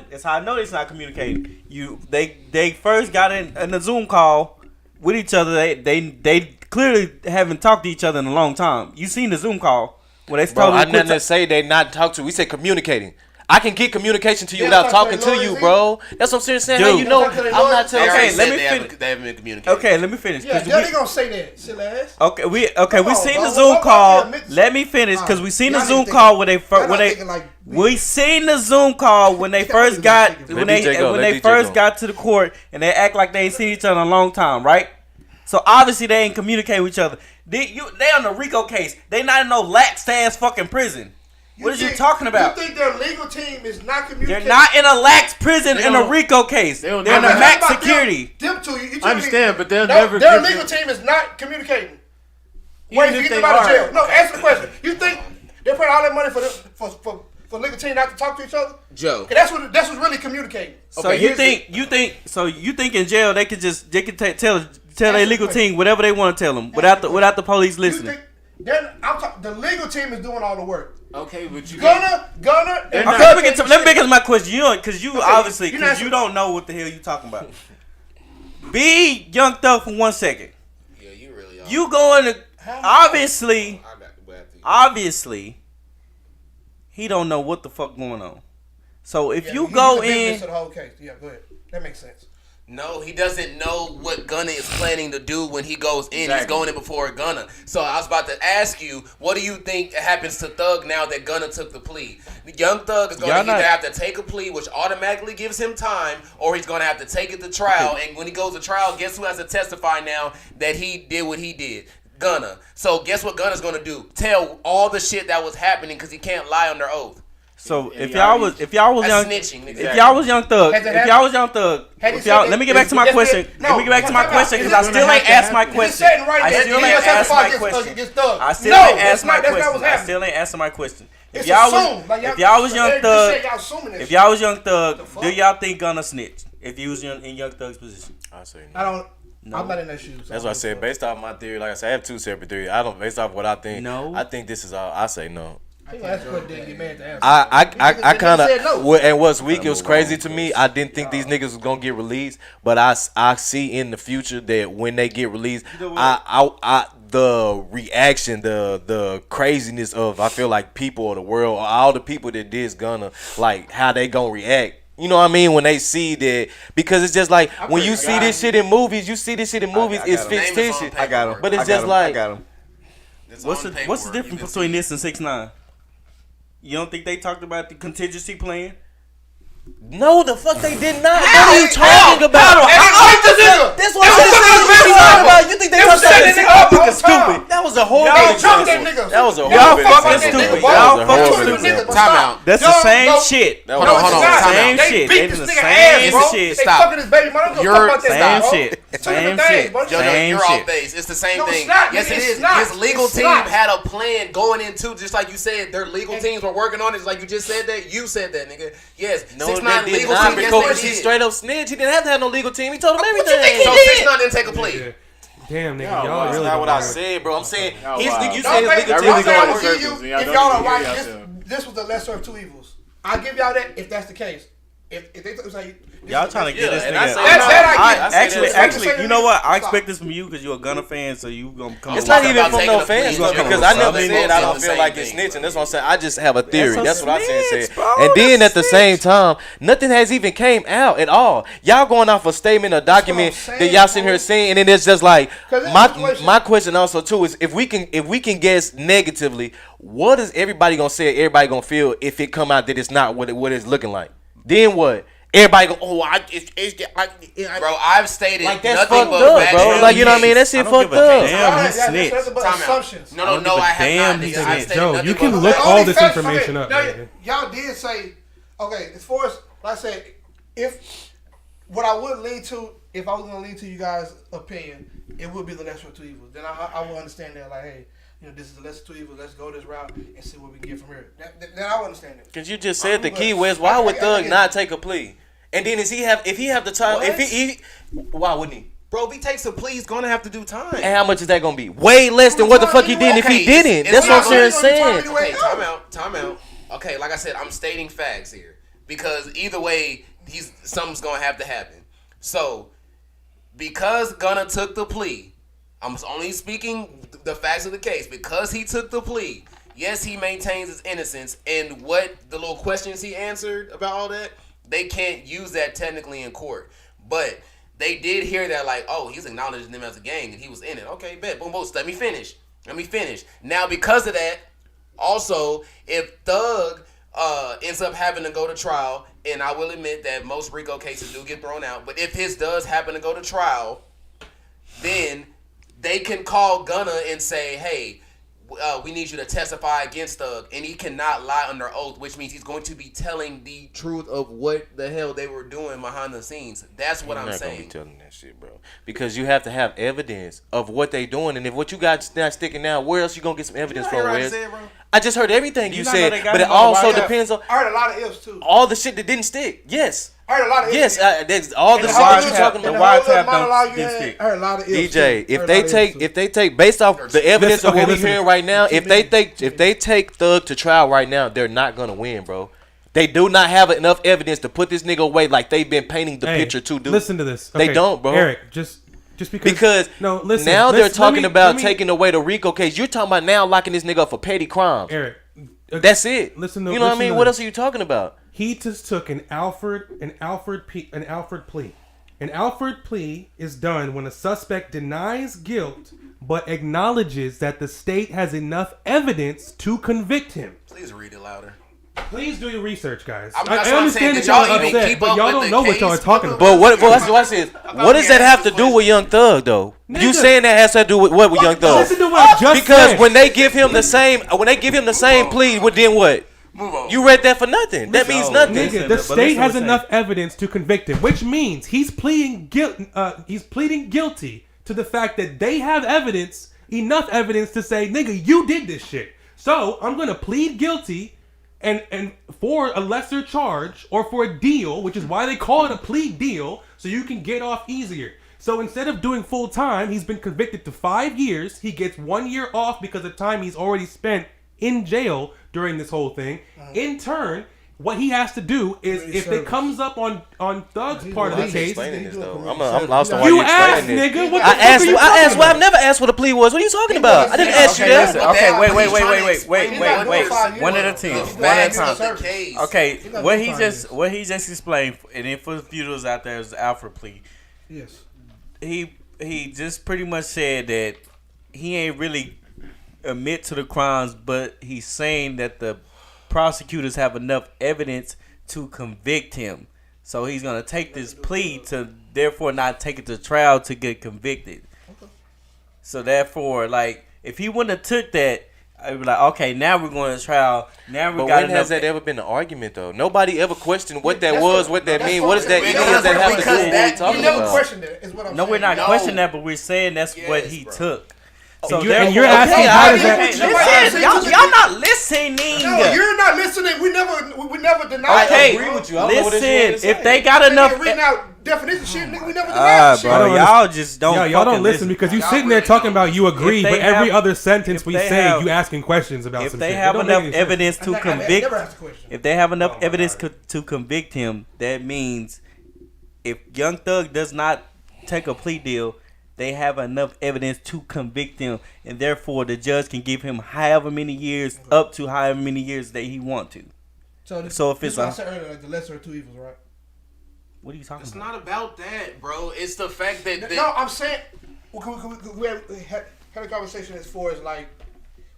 that's how I know it's not communicating. They first got in a Zoom call with each other. They clearly haven't talked to each other in a long time. You seen the Zoom call where they I didn't say they not talk to. We said communicating. I can get communication to you without talking to you, bro. That's what I'm saying. How you know? I'm not telling you. Okay, let me finish. They haven't been communicating. Okay, let me finish. Yeah, they gonna say that, silly ass. Okay, we seen the Zoom call. Let me finish because we seen the Zoom call when they first got to the court and they act like they ain't seen each other in a long time, right? So obviously they ain't communicating with each other. They on the RICO case. They not in no lax ass fucking prison. What are you talking about? You think their legal team is not communicating? They're not in a lax prison in a RICO case. They're in a max security. Them two, you I understand, but they'll never. Their legal team is not communicating. Wait, you get them out of jail. No, answer the question. You think they're paying all that money for legal team not to talk to each other? Joe, that's what's really communicating. So you think in jail they could tell their legal team whatever they want to tell them without the police listening? The legal team is doing all the work. Okay, but you Gunner. Let me get to my question. You don't know what the hell you talking about. Be Young Thug for 1 second. Yeah, you really are. You going to obviously he don't know what the fuck going on. So if you go in, the whole case. Yeah, go ahead. That makes sense. No, he doesn't know what Gunna is planning to do when he goes in. Exactly. He's going in before Gunna. So I was about to ask you, what do you think happens to Thug now that Gunna took the plea? Young Thug is going to either have to take a plea, which automatically gives him time, or he's going to have to take it to trial. And when he goes to trial, guess who has to testify now that he did what he did? Gunna. So guess what Gunna's going to do? Tell all the shit that was happening because he can't lie under oath. So if y'all was young thug, let me get back to my question. Let me get back to my question because I still ain't asked my question. I still ain't asked my question. If y'all was young thug, do y'all think Gunna snitch? If you was in Young Thug's position, I say no. I don't. No. I'm not in that shoes. That's what I said. Based off my theory, like I said, I have two separate theories. Based off what I think. No. I think this is all. I say no. I kind of, and what's weak, it was crazy to me. I didn't think these niggas was gonna get released, but I see in the future that when they get released, the reaction, the craziness of, I feel like people of the world, all the people that did Gunna, like how they gonna react. You know what I mean? When they see that, because it's just like when you see this shit in movies, it's fictitious. I got him. But it's just like, I got him. What's the difference between this and 6ix9ine? You don't think they talked about the contingency plan? No, the fuck they did not. What are you talking about? That's what I'm talking about. You think they was setting it up? Stupid. That was a horrible. That was a horrible. Y'all fucking stupid. Y'all fucking stupid. Time out. That's the same shit. Hold on. Same shit. They the same shit. Stop. You're same shit. Same shit. You're off base. It's the same thing. Yes, it is. His legal team had a plan going into, just like you said, their legal teams were working on it. Just like you just said that. You said that, nigga. Yes. 6ix9ine legal team. Because he straight up snitched. He didn't have to have no legal team. He told him everything. What you think he did? So 6ix9ine didn't take a plea. Damn, nigga, y'all really. That's not what I said, bro. I'm saying you said his legal team is going to work. If y'all are right, this was the lesser of two evils. I'll give y'all that if that's the case. If they say y'all trying to get this nigga. Actually, you know what? I expect this from you because you're a Gunna fan, so you gonna come. It's not even from no fans though, because I never said I don't feel like it's snitching. That's what I'm saying. I just have a theory. That's what I said. And then at the same time, nothing has even came out at all. Y'all going off a statement, a document that y'all sitting here saying, and then it's just like my question also too is if we can guess negatively, what is everybody gonna say? Everybody gonna feel if it come out that it's not what it's looking like? Then what? Everybody go, bro, I've stated like that's nothing fucked but up, bad bro. Like, you know what I mean? That shit fucked up. Damn, he snitched. No, I have not. Joe, you can look all this information up. Y'all did say, okay, as far as, like I said, if what I would lean to, if I was going to lean to you guys' opinion, it would be the lesser of two evils. Then I would understand that, like, hey, you know, this is the lesser two evils. Let's go this route and see what we can get from here. Then I would understand it. Because you just said the key was, why would Thug not take a plea? And then if he have the time, why wouldn't he? Bro, if he takes a plea, he's gonna have to do time. And how much is that gonna be? Way less than what the fuck he did if he didn't. That's what I'm saying. Okay, time out. Okay, like I said, I'm stating facts here because either way, something's gonna have to happen. So, because Gunna took the plea, I'm only speaking the facts of the case. Because he took the plea, Yes, he maintains his innocence, and what the little questions he answered about all that, they can't use that technically in court. But they did hear that, like, oh, he's acknowledging them as a gang, and he was in it. Okay, bet. Boom, boom. Let me finish. Now, because of that, also, if Thug ends up having to go to trial, and I will admit that most RICO cases do get thrown out, but if his does happen to go to trial, then they can call Gunna and say, hey, we need you to testify against Thug, and he cannot lie under oath, which means he's going to be telling the truth of what the hell they were doing behind the scenes. That's what I'm saying. Gonna be telling that shit, bro. Because you have to have evidence of what they doing, and if what you got not sticking now, where else you gonna get some evidence from? I just heard everything you said, but it also depends on. I heard a lot of ifs too. All the shit that didn't stick. Yes. I heard a lot of ifs. Yes, there's all the shit that you're talking about. The wiretap don't stick. I heard a lot of ifs. DJ, if they take based off the evidence of what we're hearing right now, if they take Thug to trial right now, they're not gonna win, bro. They do not have enough evidence to put this nigga away like they've been painting the picture to do. Listen to this. They don't, bro. Eric, just because no, listen. Now they're talking about taking away the RICO case. You're talking about now locking this nigga up for petty crimes. Eric, that's it. You know what I mean? What else are you talking about? He just took an Alfred plea. An Alfred plea is done when a suspect denies guilt but acknowledges that the state has enough evidence to convict him. Please read it louder. Please do your research, guys. I understand that y'all even upset, keep but up y'all with don't the know what case. y'all are talking about. But what does that have to do with Young Thug though? Nigga. You saying that has to do with what with Young Thug? Listen to what I just because said. when they give him the same plea, well, then what? Move on. You read that for nothing. That means nothing. Nigga, the state has enough evidence to convict him, which means he's pleading guilty to the fact that they have enough evidence to say, nigga, you did this shit. So I'm gonna plead guilty and for a lesser charge or for a deal, which is why they call it a plea deal, so you can get off easier. So instead of doing full time, he's been convicted to 5 years. He gets 1 year off because of time he's already spent in jail during this whole thing. In turn, what he has to do is, if it comes up on Thug's part of the case, I'm lost on why you you asked, explaining nigga. it. What the fuck are you talking about? Well, I've never asked what a plea was. What are you talking about? I didn't ask you that. Okay, wait. One at a time. Okay, what he just explained, and then for the viewers out there, is the Alfred plea. Yes. He just pretty much said that he ain't really admit to the crimes, but he's saying that the prosecutors have enough evidence to convict him. So he's gonna take this plea to therefore not take it to trial to get convicted. Okay. So therefore, like, if he wouldn't have took that, I'd be like, okay, now we're going to trial. Now we got. When has that ever been an argument though? Nobody ever questioned what that was, what that mean. What does that even have to do with what we're talking about? You never questioned it. Is what I'm saying. No, we're not questioning that, but we're saying that's what he took. So you're asking how does that? Y'all not listening. No, you're not listening. We never denied. Okay, I agree with you. Listen, if they got enough. Reading out definition shit, nigga, we never denied shit. Bro, y'all just don't. Y'all don't listen because you sitting there talking about you agree, but every other sentence we say, you asking questions about. If some they shit. have enough evidence to convict, if they have enough evidence to convict him, that means if Young Thug does not take a plea deal, they have enough evidence to convict him, and therefore the judge can give him however many years, up to however many years that he want to. So if it's I said earlier, like the lesser of two evils, right? What are you talking about? It's not about that, bro. It's the fact that no, I'm saying we had a conversation as far as like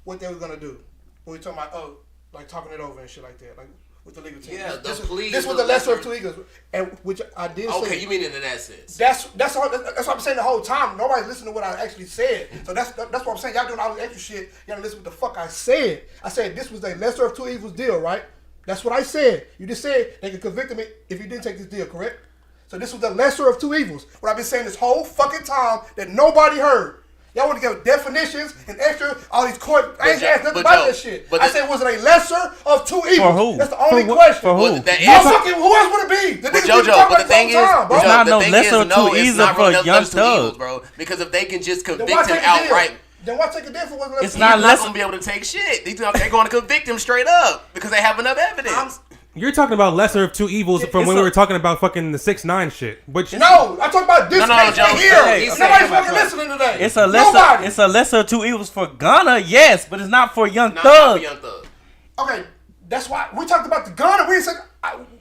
what they were gonna do when we talking about like talking it over and shit like that, like with the legal team. Yeah, this was the lesser of two evils, and which I did. Okay, say, you mean it in that sense? That's what I'm saying the whole time. Nobody's listening to what I actually said. So that's what I'm saying. Y'all doing all this extra shit. Y'all listen to what the fuck I said. I said this was a lesser of two evils deal, right? That's what I said. You just said they could convict him if he didn't take this deal, correct? So this was the lesser of two evils. What I've been saying this whole fucking time that nobody heard. Y'all want to give definitions and extra all these court. I ain't asked nothing about that shit. I said, was it a lesser of two evils? For who? That's the only question. For who? Who else would it be? The but JoJo, but the thing is, it's not no lesser of two evils for Young Thug, bro. Because if they can just convict him outright. Then why take a deal for what's It's not going to be able to take shit. They're going to convict him straight up because they have enough evidence. You're talking about lesser of two evils from when we were talking about fucking the 6ix9ine shit. Which no, I'm talking about this case right here. Nobody's fucking listening today. It's a lesser of two evils for Gunna, yes, but it's not for Young Thug. Okay, that's why we talked about the Gunna. We said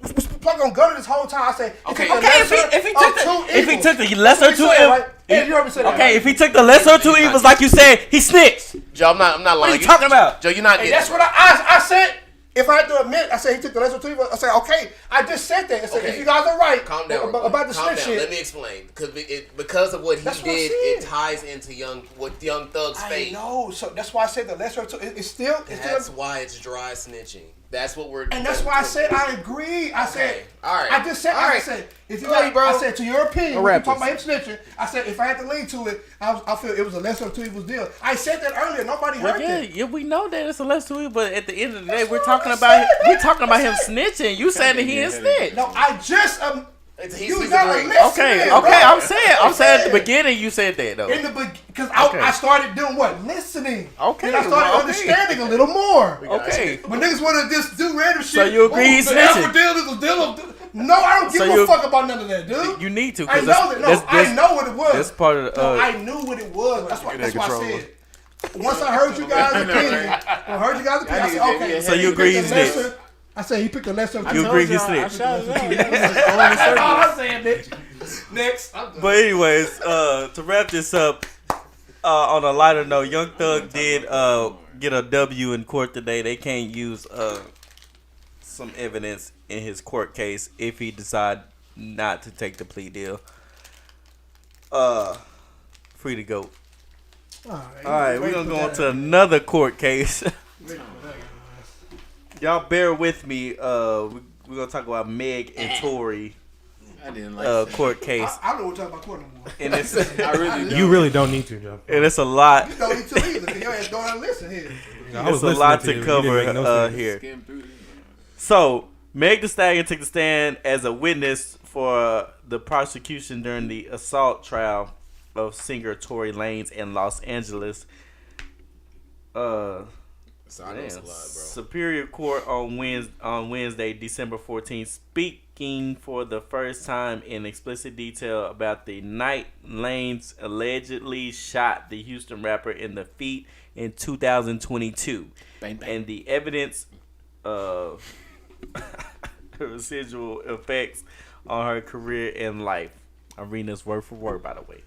we plugged on Gunna this whole time. I said if he took the lesser two evils. You heard me say that. Okay, if he took the lesser two evils, like you said, he snitched. Joe, I'm not lying. What are you talking about? Joe, you're not getting that's what I said. If I had to admit, I said he took the lesser two evils. I said, okay, I just said that. I said, if you guys are right, calm down about the snitch shit. Let me explain. Because of what he did, it ties into Young Thug's fate. I know, so that's why I said the lesser two. It's still. That's why it's dry snitching. That's what we're. And that's why I said I agree. I said, all right. I just said, I said, if you like, I said to your opinion, when you talk about him snitching, I said if I had to lean to it, I feel it was a lesser of two evils deal. I said that earlier. Nobody heard that. Yeah, we know that it's a lesser of two evils, but at the end of the day, we're talking about him snitching. You saying that he ain't snitch? No, I just he's okay. I'm saying at the beginning you said that though. In the because I started doing what? Listening. Okay. And I started understanding a little more. Okay. But niggas want to just do random shit. So you agree he's snitching? No, I don't give a fuck about none of that, dude. You need to. I know that. I know what it was. That's part of the. I knew what it was. That's why I said. Once I heard you guys' opinion, I said, okay. So you agree he's snitch? I said he picked a lesser. You agree he's snitch? I'm saying, bitch. Next. But anyways, to wrap this up, on a lighter note, Young Thug did get a W in court today. They can't use some evidence in his court case if he decide not to take the plea deal. Free to go. All right, we're gonna go on to another court case. Y'all bear with me. We're gonna talk about Meg and Tory. I didn't like I court case. don't want to talk about court no more. And it's you really don't need to, Joe. And it's a lot. You don't need to either. Cause your ass don't want to listen here. It's a lot to cover here. So Meg Thee Stallion took the stand as a witness for the prosecution during the assault trial of singer Tory Lanez in Los Angeles. Superior Court on Wednesday, December 14th, speaking for the first time in explicit detail about the night Lanez allegedly shot the Houston rapper in the feet in 2022, bang, bang. And the evidence of residual effects on her career and life. I'm reading this word for word, by the way.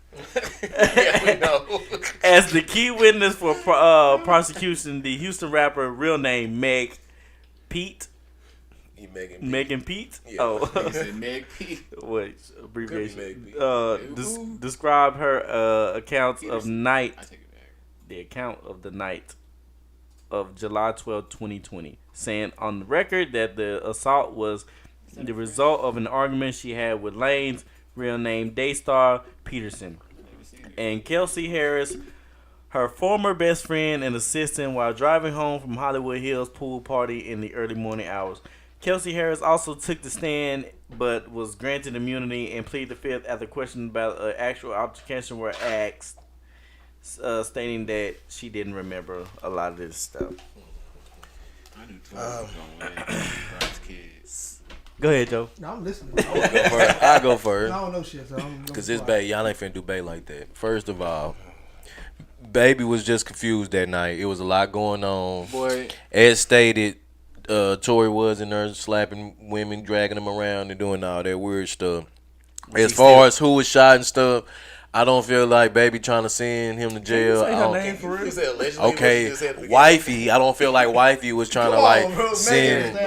Yeah, we know. As the key witness for prosecution, the Houston rapper, real name Meg Pete. Megan Pete? Yeah. Oh. He said Meg Pete. What abbreviation? Describe her accounts of night. The account of the night of July 12, 2020, saying on the record that the assault was the result of an argument she had with Lanez, real name Daystar Peterson, and Kelsey Harris, her former best friend and assistant, while driving home from Hollywood Hills pool party in the early morning hours. Kelsey Harris also took the stand but was granted immunity and pleaded the fifth after questions about an actual altercation were asked, stating that she didn't remember a lot of this stuff. I knew Tory was going to win. Bronx kids. Go ahead, Joe. No, I'm listening. I'll go first. I don't know shit, so I'm because this Bay, y'all ain't finna do Bay like that. First of all, Baby was just confused that night. It was a lot going on. Boy, as stated, Tory was in there slapping women, dragging them around, and doing all that weird stuff. As far as who was shot and stuff, I don't feel like Baby trying to send him to jail. Say her name for real? You said allegedly. Okay, Wifey. I don't feel like Wifey was trying to send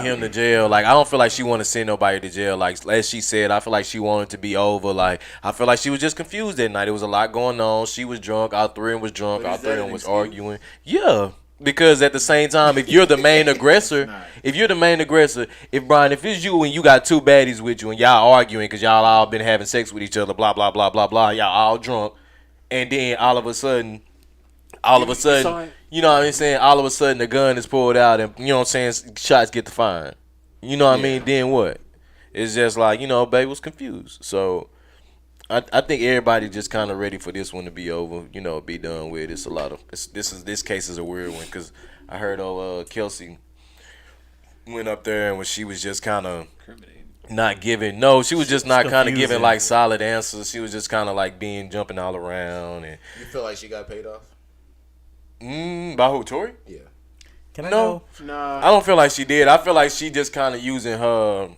him to jail. Like I don't feel like she wanted to send nobody to jail. Like as she said, I feel like she wanted to be over. Like I feel like she was just confused that night. It was a lot going on. She was drunk. All three of them was drunk. All three of them was arguing. Yeah. Because at the same time, if you're the main aggressor, if it's you and you got two baddies with you and y'all arguing because y'all all been having sex with each other, blah, blah, blah, blah, blah, y'all all drunk, and then all of a sudden, you know what I'm saying, all of a sudden the gun is pulled out and, you know what I'm saying, shots get defined. You know what I mean? Then what? It's just like, you know, Babe was confused. So I think everybody just kind of ready for this one to be over, you know, be done with. It's a lot of this case is a weird one because I heard Kelsey went up there and when she was just kind of not giving. No, she was just not kind of giving like solid answers. She was just kind of like jumping all around. And you feel like she got paid off? By who, Tory? Yeah. Can I know? Nah. I don't feel like she did. I feel like she just kind of using her.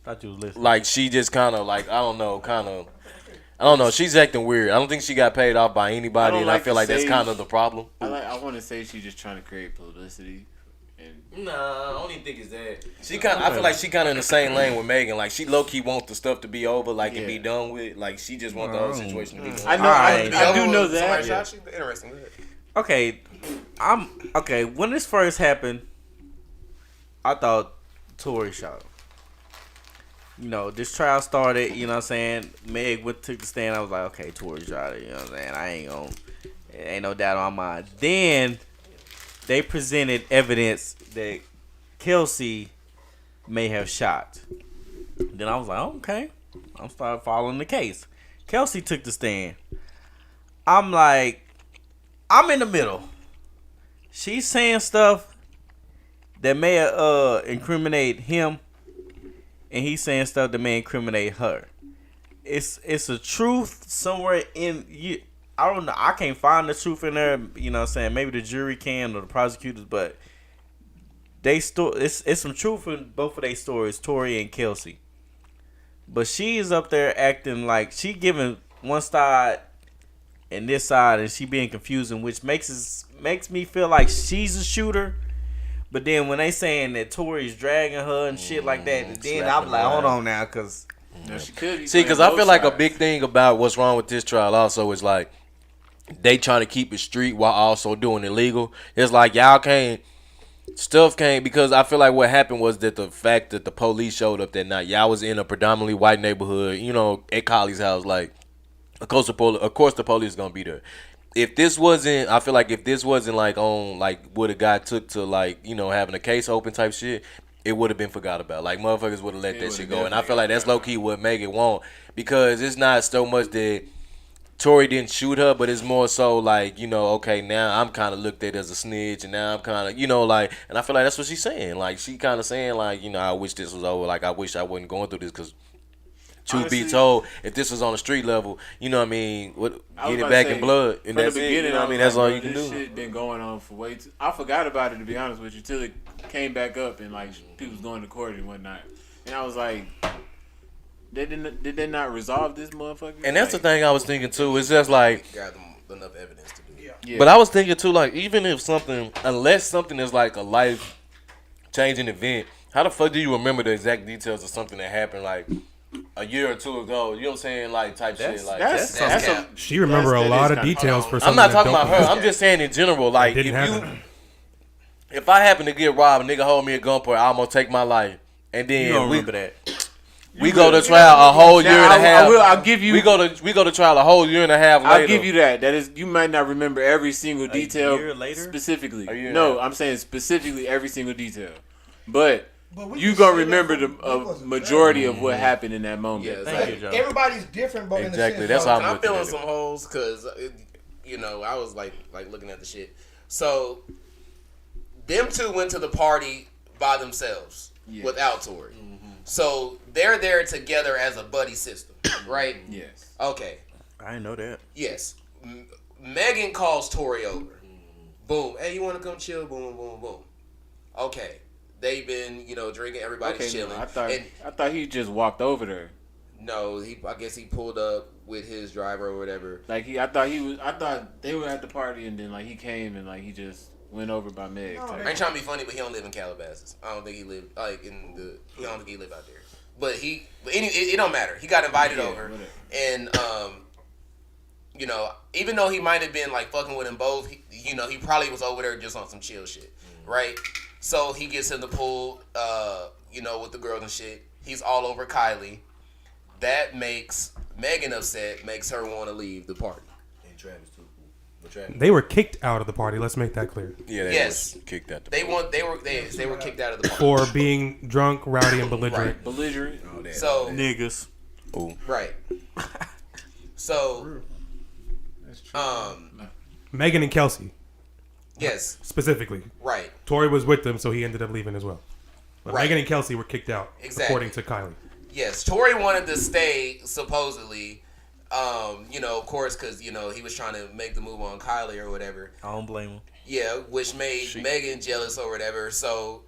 Thought you was listening. Like she just kind of like I don't know. She's acting weird. I don't think she got paid off by anybody, and I feel like that's kind of the problem. I want to say she's just trying to create publicity. Nah, I don't even think it's that. I feel like she kind of in the same lane with Megan. Like she low key want the stuff to be over, like and be done with. Like she just want the whole situation to be over. I know. I do know that. Interesting. Okay, when this first happened, I thought Tory shot him. You know, this trial started, you know what I'm saying? Meg took the stand. I was like, okay, Tory shot it, you know what I'm saying? Ain't no doubt on my mind. Then they presented evidence that Kelsey may have shot. Then I was like, okay. I'm starting following the case. Kelsey took the stand. I'm like, I'm in the middle. She's saying stuff that may incriminate him, and he's saying stuff that may incriminate her. It's a truth somewhere in you. I don't know. I can't find the truth in there. You know what I'm saying? Maybe the jury can or the prosecutors, but it's some truth in both of their stories, Tory and Kelsey. But she is up there acting like she giving one side and this side, and she being confusing, which makes me feel like she's a shooter. But then when they saying that Tory's dragging her and shit like that, then I'm like, hold on now, because she could be. See, because I feel like a big thing about what's wrong with this trial also is like they trying to keep it street while also doing it legal. It's like y'all can't. Stuff came because I feel like what happened was that the fact that the police showed up that night, y'all was in a predominantly white neighborhood, you know, at Collie's house. Like, of course the police is gonna be there. If this wasn't, I feel like if this wasn't like on like what a guy took to like, you know, having a case open type shit, it would have been forgot about. Like motherfuckers would have let that shit go. And I feel like that's low key what Megan want, because it's not so much that Tory didn't shoot her, but it's more so like, you know, okay, now I'm kind of looked at as a snitch, and now I'm kind of, you know, like, and I feel like that's what she's saying. Like, she kind of saying, like, you know, I wish this was over. Like, I wish I wasn't going through this, because truth be told, if this was on the street level, you know what I mean, get it back in blood, and that's it. You know what I mean? That's all you can do. This shit been going on for way too. I forgot about it, to be honest with you, till it came back up and like people was going to court and whatnot, and I was like, did they not resolve this motherfucker? And that's the thing I was thinking too. It's just like got enough evidence to do. Yeah. But I was thinking too, like, even if unless something is like a life changing event, how the fuck do you remember the exact details of something that happened like a year or two ago? You know what I'm saying? Like type shit. Like that's she remember a lot of details for something. I'm not talking about her. I'm just saying in general. Like if I happen to get robbed, a nigga hold me at gunpoint, I almost take my life, and then you don't remember that. We go to trial a whole year and a half. I'll give you. We go to trial a whole year and a half later. I'll give you that. That is, you might not remember every single detail. A year later? Specifically. No, I'm saying specifically every single detail. But you gonna remember the majority of what happened in that moment. Yeah, like, everybody's different, but exactly. That's how I'm feeling some holes because you know I was like looking at the shit. So them two went to the party by themselves without Tory. So they're there together as a buddy system, right? Yes. Okay. I didn't know that. Yes. Megan calls Tory over. Boom. Hey, you want to come chill? Boom, boom, boom. Okay. They've been, you know, drinking. Everybody's chilling. No, I thought he just walked over there. No, I guess he pulled up with his driver or whatever. Like I thought they were at the party and then like he came and like he just went over by Meg. I ain't trying to be funny, but he don't live in Calabasas. I don't think he lived like I don't think he lived out there. But it don't matter. He got invited over, whatever. And you know, even though he might have been like fucking with them both, he probably was over there just on some chill shit, right? So he gets in the pool, you know, with the girls and shit. He's all over Kylie. That makes Megan upset. Makes her want to leave the party. And Travis too. They were kicked out of the party. Let's make that clear. Yeah, they were kicked out. They were kicked out of the party for being drunk, rowdy, and belligerent. Right. Belligerent. So niggas. Oh. Right. So, Megan and Kelsey. Yes. Specifically. Right. Tory was with them, so he ended up leaving as well. But Megan and Kelsey were kicked out, according to Kylie. Yes, Tory wanted to stay, supposedly. Of course, because, he was trying to make the move on Kylie or whatever. I don't blame him. Yeah, which made Megan jealous or whatever. So,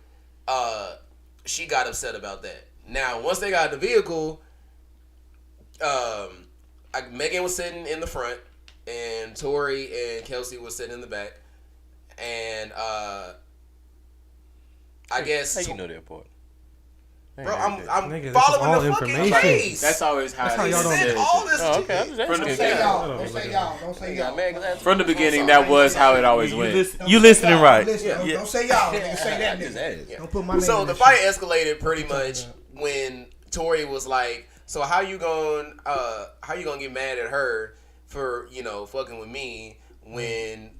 she got upset about that. Now, once they got in the vehicle, Megan was sitting in the front, and Tory and Kelsey was sitting in the back. And, I guess... How you know that part? Bro, I'm Nigga, following the fucking case. That's always how y'all don't said all this it. okay, From the Don't say y'all. From the beginning, that was how it always went. You listening right? Don't say y'all. Nigga, say that nigga. Don't put my name So in the that fight shit. escalated pretty much when Tory was like, "So how you gonna get mad at her for fucking with me when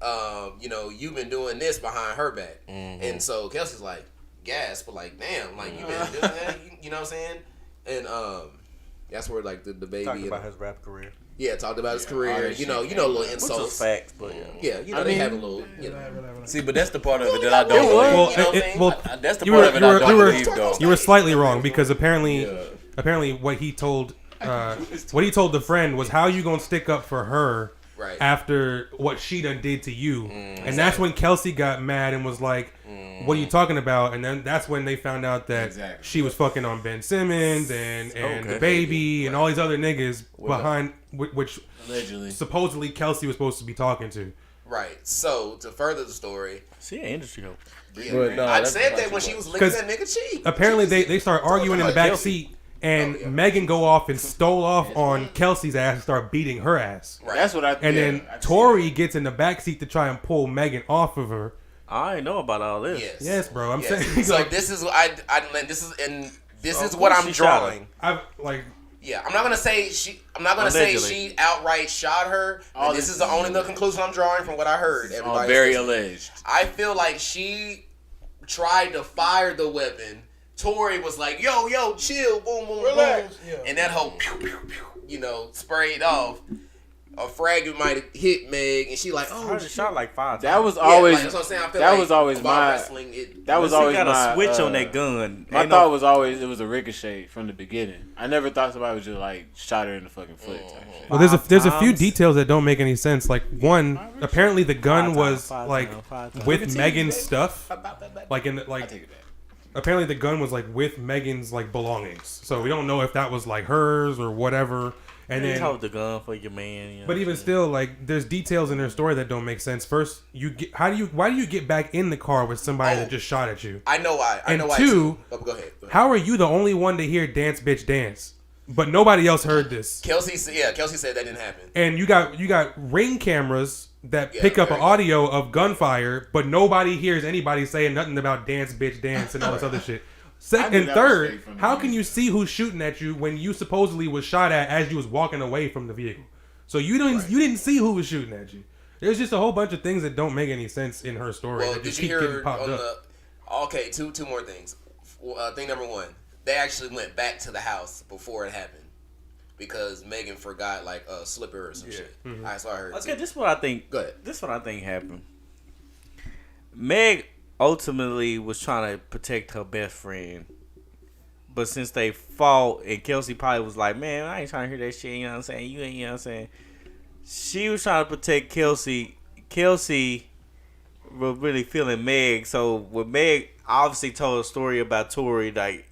you've been doing this behind her back?" And so Kelsey's like, gasp, but like, damn, like you been doing that, you know what I'm saying? And that's where like the baby Talked about his rap career. Yeah, talked about his career. Little insults. Facts, but they have a little. See, but that's the part of it that I don't. Well, that's the part of it I don't believe, though. You were slightly wrong because apparently what he told the friend was, how you gonna stick up for her after what she done did to you? And that's when Kelsey got mad and was like, what are you talking about? And then that's when they found out that she was fucking on Ben Simmons and the baby and all these other niggas behind which allegedly supposedly Kelsey was supposed to be talking to. Right. So to further the story, she an industry hoe. Yeah, I said that when she was licking that nigga cheek. Apparently they start arguing in the back seat. And Megan go off and stole off on Kelsey's ass and start beating her ass. Right. That's what I. And then Tory gets in the back seat to try and pull Megan off of her. I ain't know about all this. Yes, bro. I'm saying. So this is what I'm drawing. I'm not gonna say she. I'm not gonna say she outright shot her. This is the only conclusion I'm drawing from what I heard. Everybody very alleged. I feel like she tried to fire the weapon. Tory was like, yo, chill, boom, boom, relax. Boom. Yeah. And that whole pew, pew, pew, sprayed off. A fragment might have hit Meg, and she like, oh, I shot like 5 times. That was always. That's what I'm saying. I feel that like was always my. Wrestling, that was always got my a switch on that gun. My thought was always it was a ricochet from the beginning. I never thought somebody was just like shot her in the fucking foot. Type shit. Well, there's a few details that don't make any sense. Like one, apparently the gun was like with Megan's stuff. Like in I take it back. Apparently the gun was like with Megan's like belongings, so we don't know if that was like hers or whatever. And then hold the gun for your man. But even still, like there's details in their story that don't make sense. First, why do you get back in the car with somebody that just shot at you? I know why. And two, go ahead. How are you the only one to hear "Dance, Bitch, Dance"? But nobody else heard this. Kelsey said that didn't happen. And you got ring cameras that pick up an audio of gunfire, but nobody hears anybody saying nothing about "Dance, Bitch, Dance" and all this other shit. And third, how can you see who's shooting at you when you supposedly was shot at as you was walking away from the vehicle? So you didn't see who was shooting at you. There's just a whole bunch of things that don't make any sense in her story. Well, that just did you keep hear getting popped up. Okay, two more things. Thing number one, they actually went back to the house before it happened because Megan forgot like a slipper or some shit. Mm-hmm. So I heard. Okay, this is what I think. Go ahead. This is what I think happened. Meg ultimately was trying to protect her best friend, but since they fought and Kelsey probably was like, man, I ain't trying to hear that shit, you know what I'm saying? You know what I'm saying? She was trying to protect Kelsey. Kelsey was really feeling Meg. So when Meg obviously told a story about Tory, like,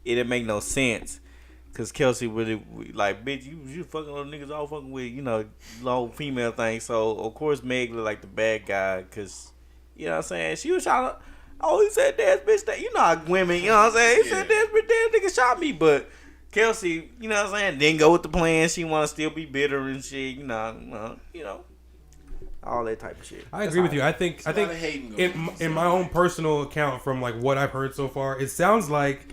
it didn't make no sense. Because Kelsey really, like, bitch, you fucking little niggas all fucking with, low female thing. So, of course, Meg looked like the bad guy because, you know what I'm saying? She was trying to, he said, dance, bitch, that. You know how women, you know what I'm saying? He said, dance, bitch, that nigga shot me. But Kelsey, you know what I'm saying, didn't go with the plan. She want to still be bitter and shit, all that type of shit. I agree with you. I think in my own personal account from like what I've heard so far, it sounds like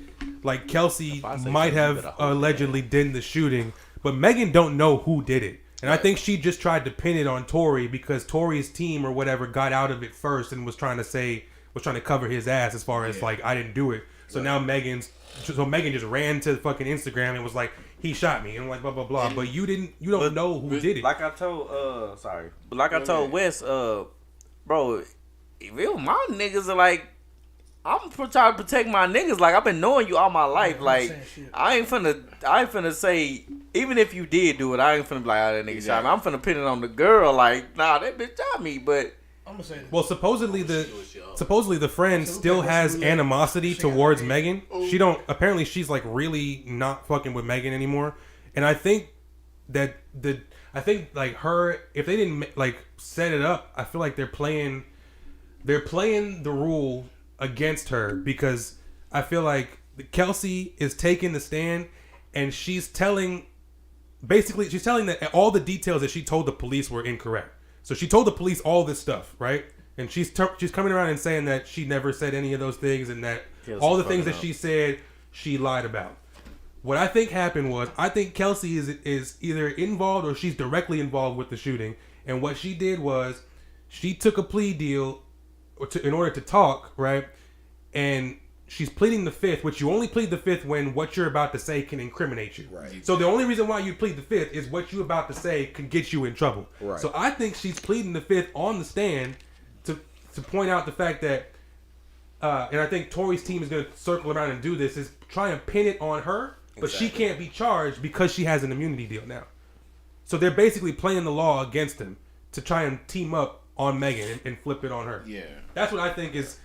Kelsey might have allegedly did the shooting, but Megan don't know who did it. And I think she just tried to pin it on Tory because Tory's team or whatever got out of it first and was trying to cover his ass as far as like I didn't do it. So now Megan just ran to fucking Instagram and was like, he shot me, and I'm like blah blah blah. But you don't know who did it. Like I told I told Wes, bro, if it was my niggas are like, I'm trying to protect my niggas. Like I've been knowing you all my life. Like I ain't finna say even if you did do it, I ain't finna be like, that nigga shot me. I'm finna pin it on the girl. Like nah, that bitch shot me. But I'm gonna say this. Well, supposedly the friend still has animosity towards Megan. Apparently she's like really not fucking with Megan anymore. And I think that like her, if they didn't like set it up, I feel like they're playing the rule against her, because I feel like Kelsey is taking the stand and she's telling that all the details that she told the police were incorrect. So she told the police all this stuff, right? And she's coming around and saying that she never said any of those things, and that all the things that she said, she lied about. What I think happened was, I think Kelsey is either involved or she's directly involved with the shooting. And what she did was, she took a plea deal in order to talk, right? And she's pleading the fifth, which you only plead the fifth when what you're about to say can incriminate you. Right. So the only reason why you plead the fifth is what you're about to say can get you in trouble. Right. So I think she's pleading the fifth on the stand to point out the fact that, and I think Tory's team is going to circle around and do this, is try and pin it on her, but she can't be charged because she has an immunity deal now. So they're basically playing the law against him to try and team up on Megan and flip it on her. Yeah. That's what I think is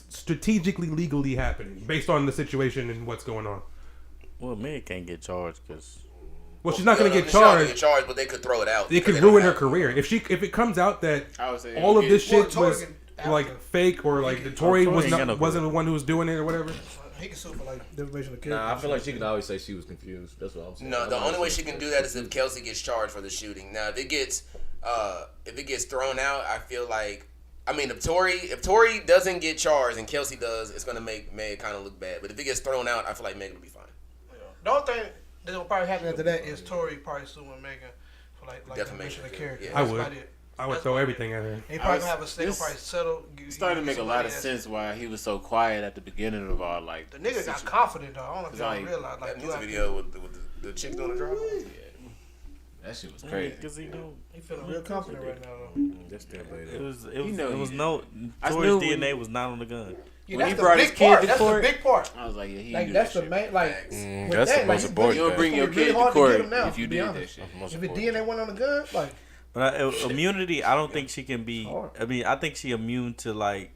strategically, legally happening based on the situation and what's going on. Well, Megan can't get charged because... Well, she's not going to get charged. But they could throw it out. It could ruin her career. If it comes out that all of this shit was like fake, or like the Tory wasn't the one who was doing it or whatever. He can sue for like defamation of character. Nah, I feel like she can always say she was confused. That's what I'm saying. No, the only way she can do that is if Kelsey gets charged for the shooting. Now, if it gets thrown out, I feel like, I mean, if Tory doesn't get charged and Kelsey does, it's gonna make Meg kind of look bad. But if it gets thrown out, I feel like Megan will be fine. Yeah. The only thing that will probably happen after that is Tory probably suing Megan for like defamation of character. Yeah. I would throw everything at her. He probably have a thing probably settle. Started to make a lot of sense why he was so quiet at the beginning of all like. The nigga got confident though. I don't know if y'all realize that music video with the chick doing the driveway. Yeah, that shit was crazy. Because he feeling real confident right now though. That's still later. It was no Tory's DNA was not on the gun. Yeah, when he brought his kid to court, that's the big part. I was like, yeah, he like do that's that the main like. That's the most important. You don't bring your kid to court if you did that shit. If it DNA went on the gun, like. But immunity, I don't think she can be. I mean, I think she immune to like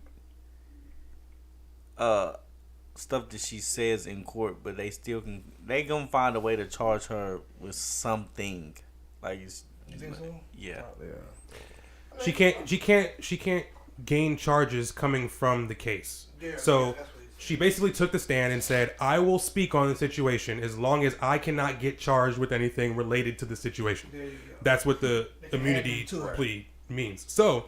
stuff that she says in court, but they still can. They gonna find a way to charge her with something. Like, you think so? Yeah. She can't gain charges coming from the case. Yeah, so she basically took the stand and said, "I will speak on the situation as long as I cannot get charged with anything related to the situation." That's what the immunity plea means. So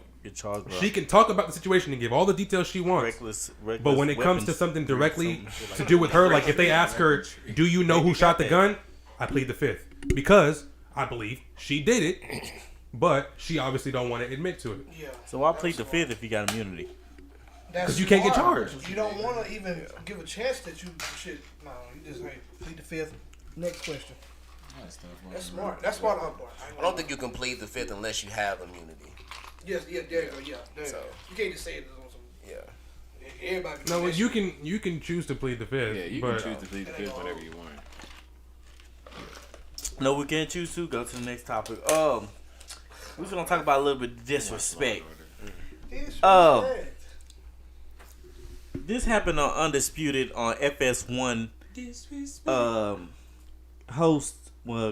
she can talk about the situation and give all the details she wants. Reckless but when it comes to something directly to do with her, like if they ask her, "Do you know who shot the gun?" I plead the fifth because I believe she did it, but she obviously don't want to admit to it. Yeah. So I plead the fifth if you got immunity. Because you can't get charged. You don't want to even give a chance that you should. No, you just plead the fifth. Next question. That's smart. That's smart. I don't think you can plead the fifth unless you have immunity. Yes, yeah, there you go. Yeah, so you can't just say it on some. Yeah. Everybody. No, well, you can choose to plead the fifth. Yeah, you can choose to plead the fifth whenever you want. No, we can't choose to. Go to the next topic. We're just gonna talk about a little bit of disrespect. This happened on Undisputed on FS1.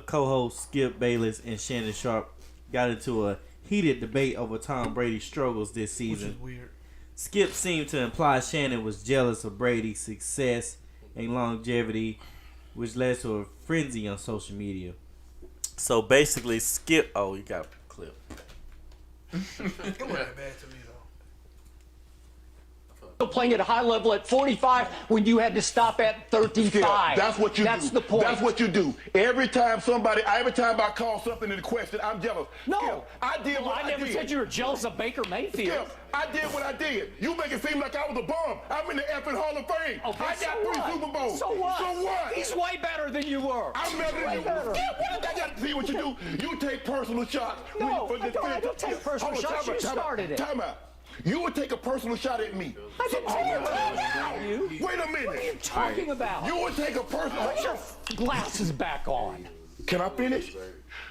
Co-host Skip Bayless and Shannon Sharp got into a heated debate over Tom Brady's struggles this season. Which is weird. Skip seemed to imply Shannon was jealous of Brady's success and longevity, which led to a frenzy on social media. So basically, Skip... Oh, you got a clip. It wasn't that bad to me, though. Playing at a high level at 45 when you had to stop at 35. Yeah, that's what you do. That's the point. That's what you do. Every time I call something into question, I'm jealous. No. Skip, I did what I did. I never said you were jealous of Baker Mayfield. Skip, I did what I did. You make it seem like I was a bum. I'm in the effing Hall of Fame. Okay, I got 3 Super Bowls. So what? So what? He's way better than you were. I'm better than you. Skip, I got to see what you do. You take personal shots. No, I don't take personal shots. You started it. Time out. You would take a personal shot at me. I didn't say anything about you. Wait a minute. What are you talking about? You would take a personal. Put your glasses back on. Can I finish?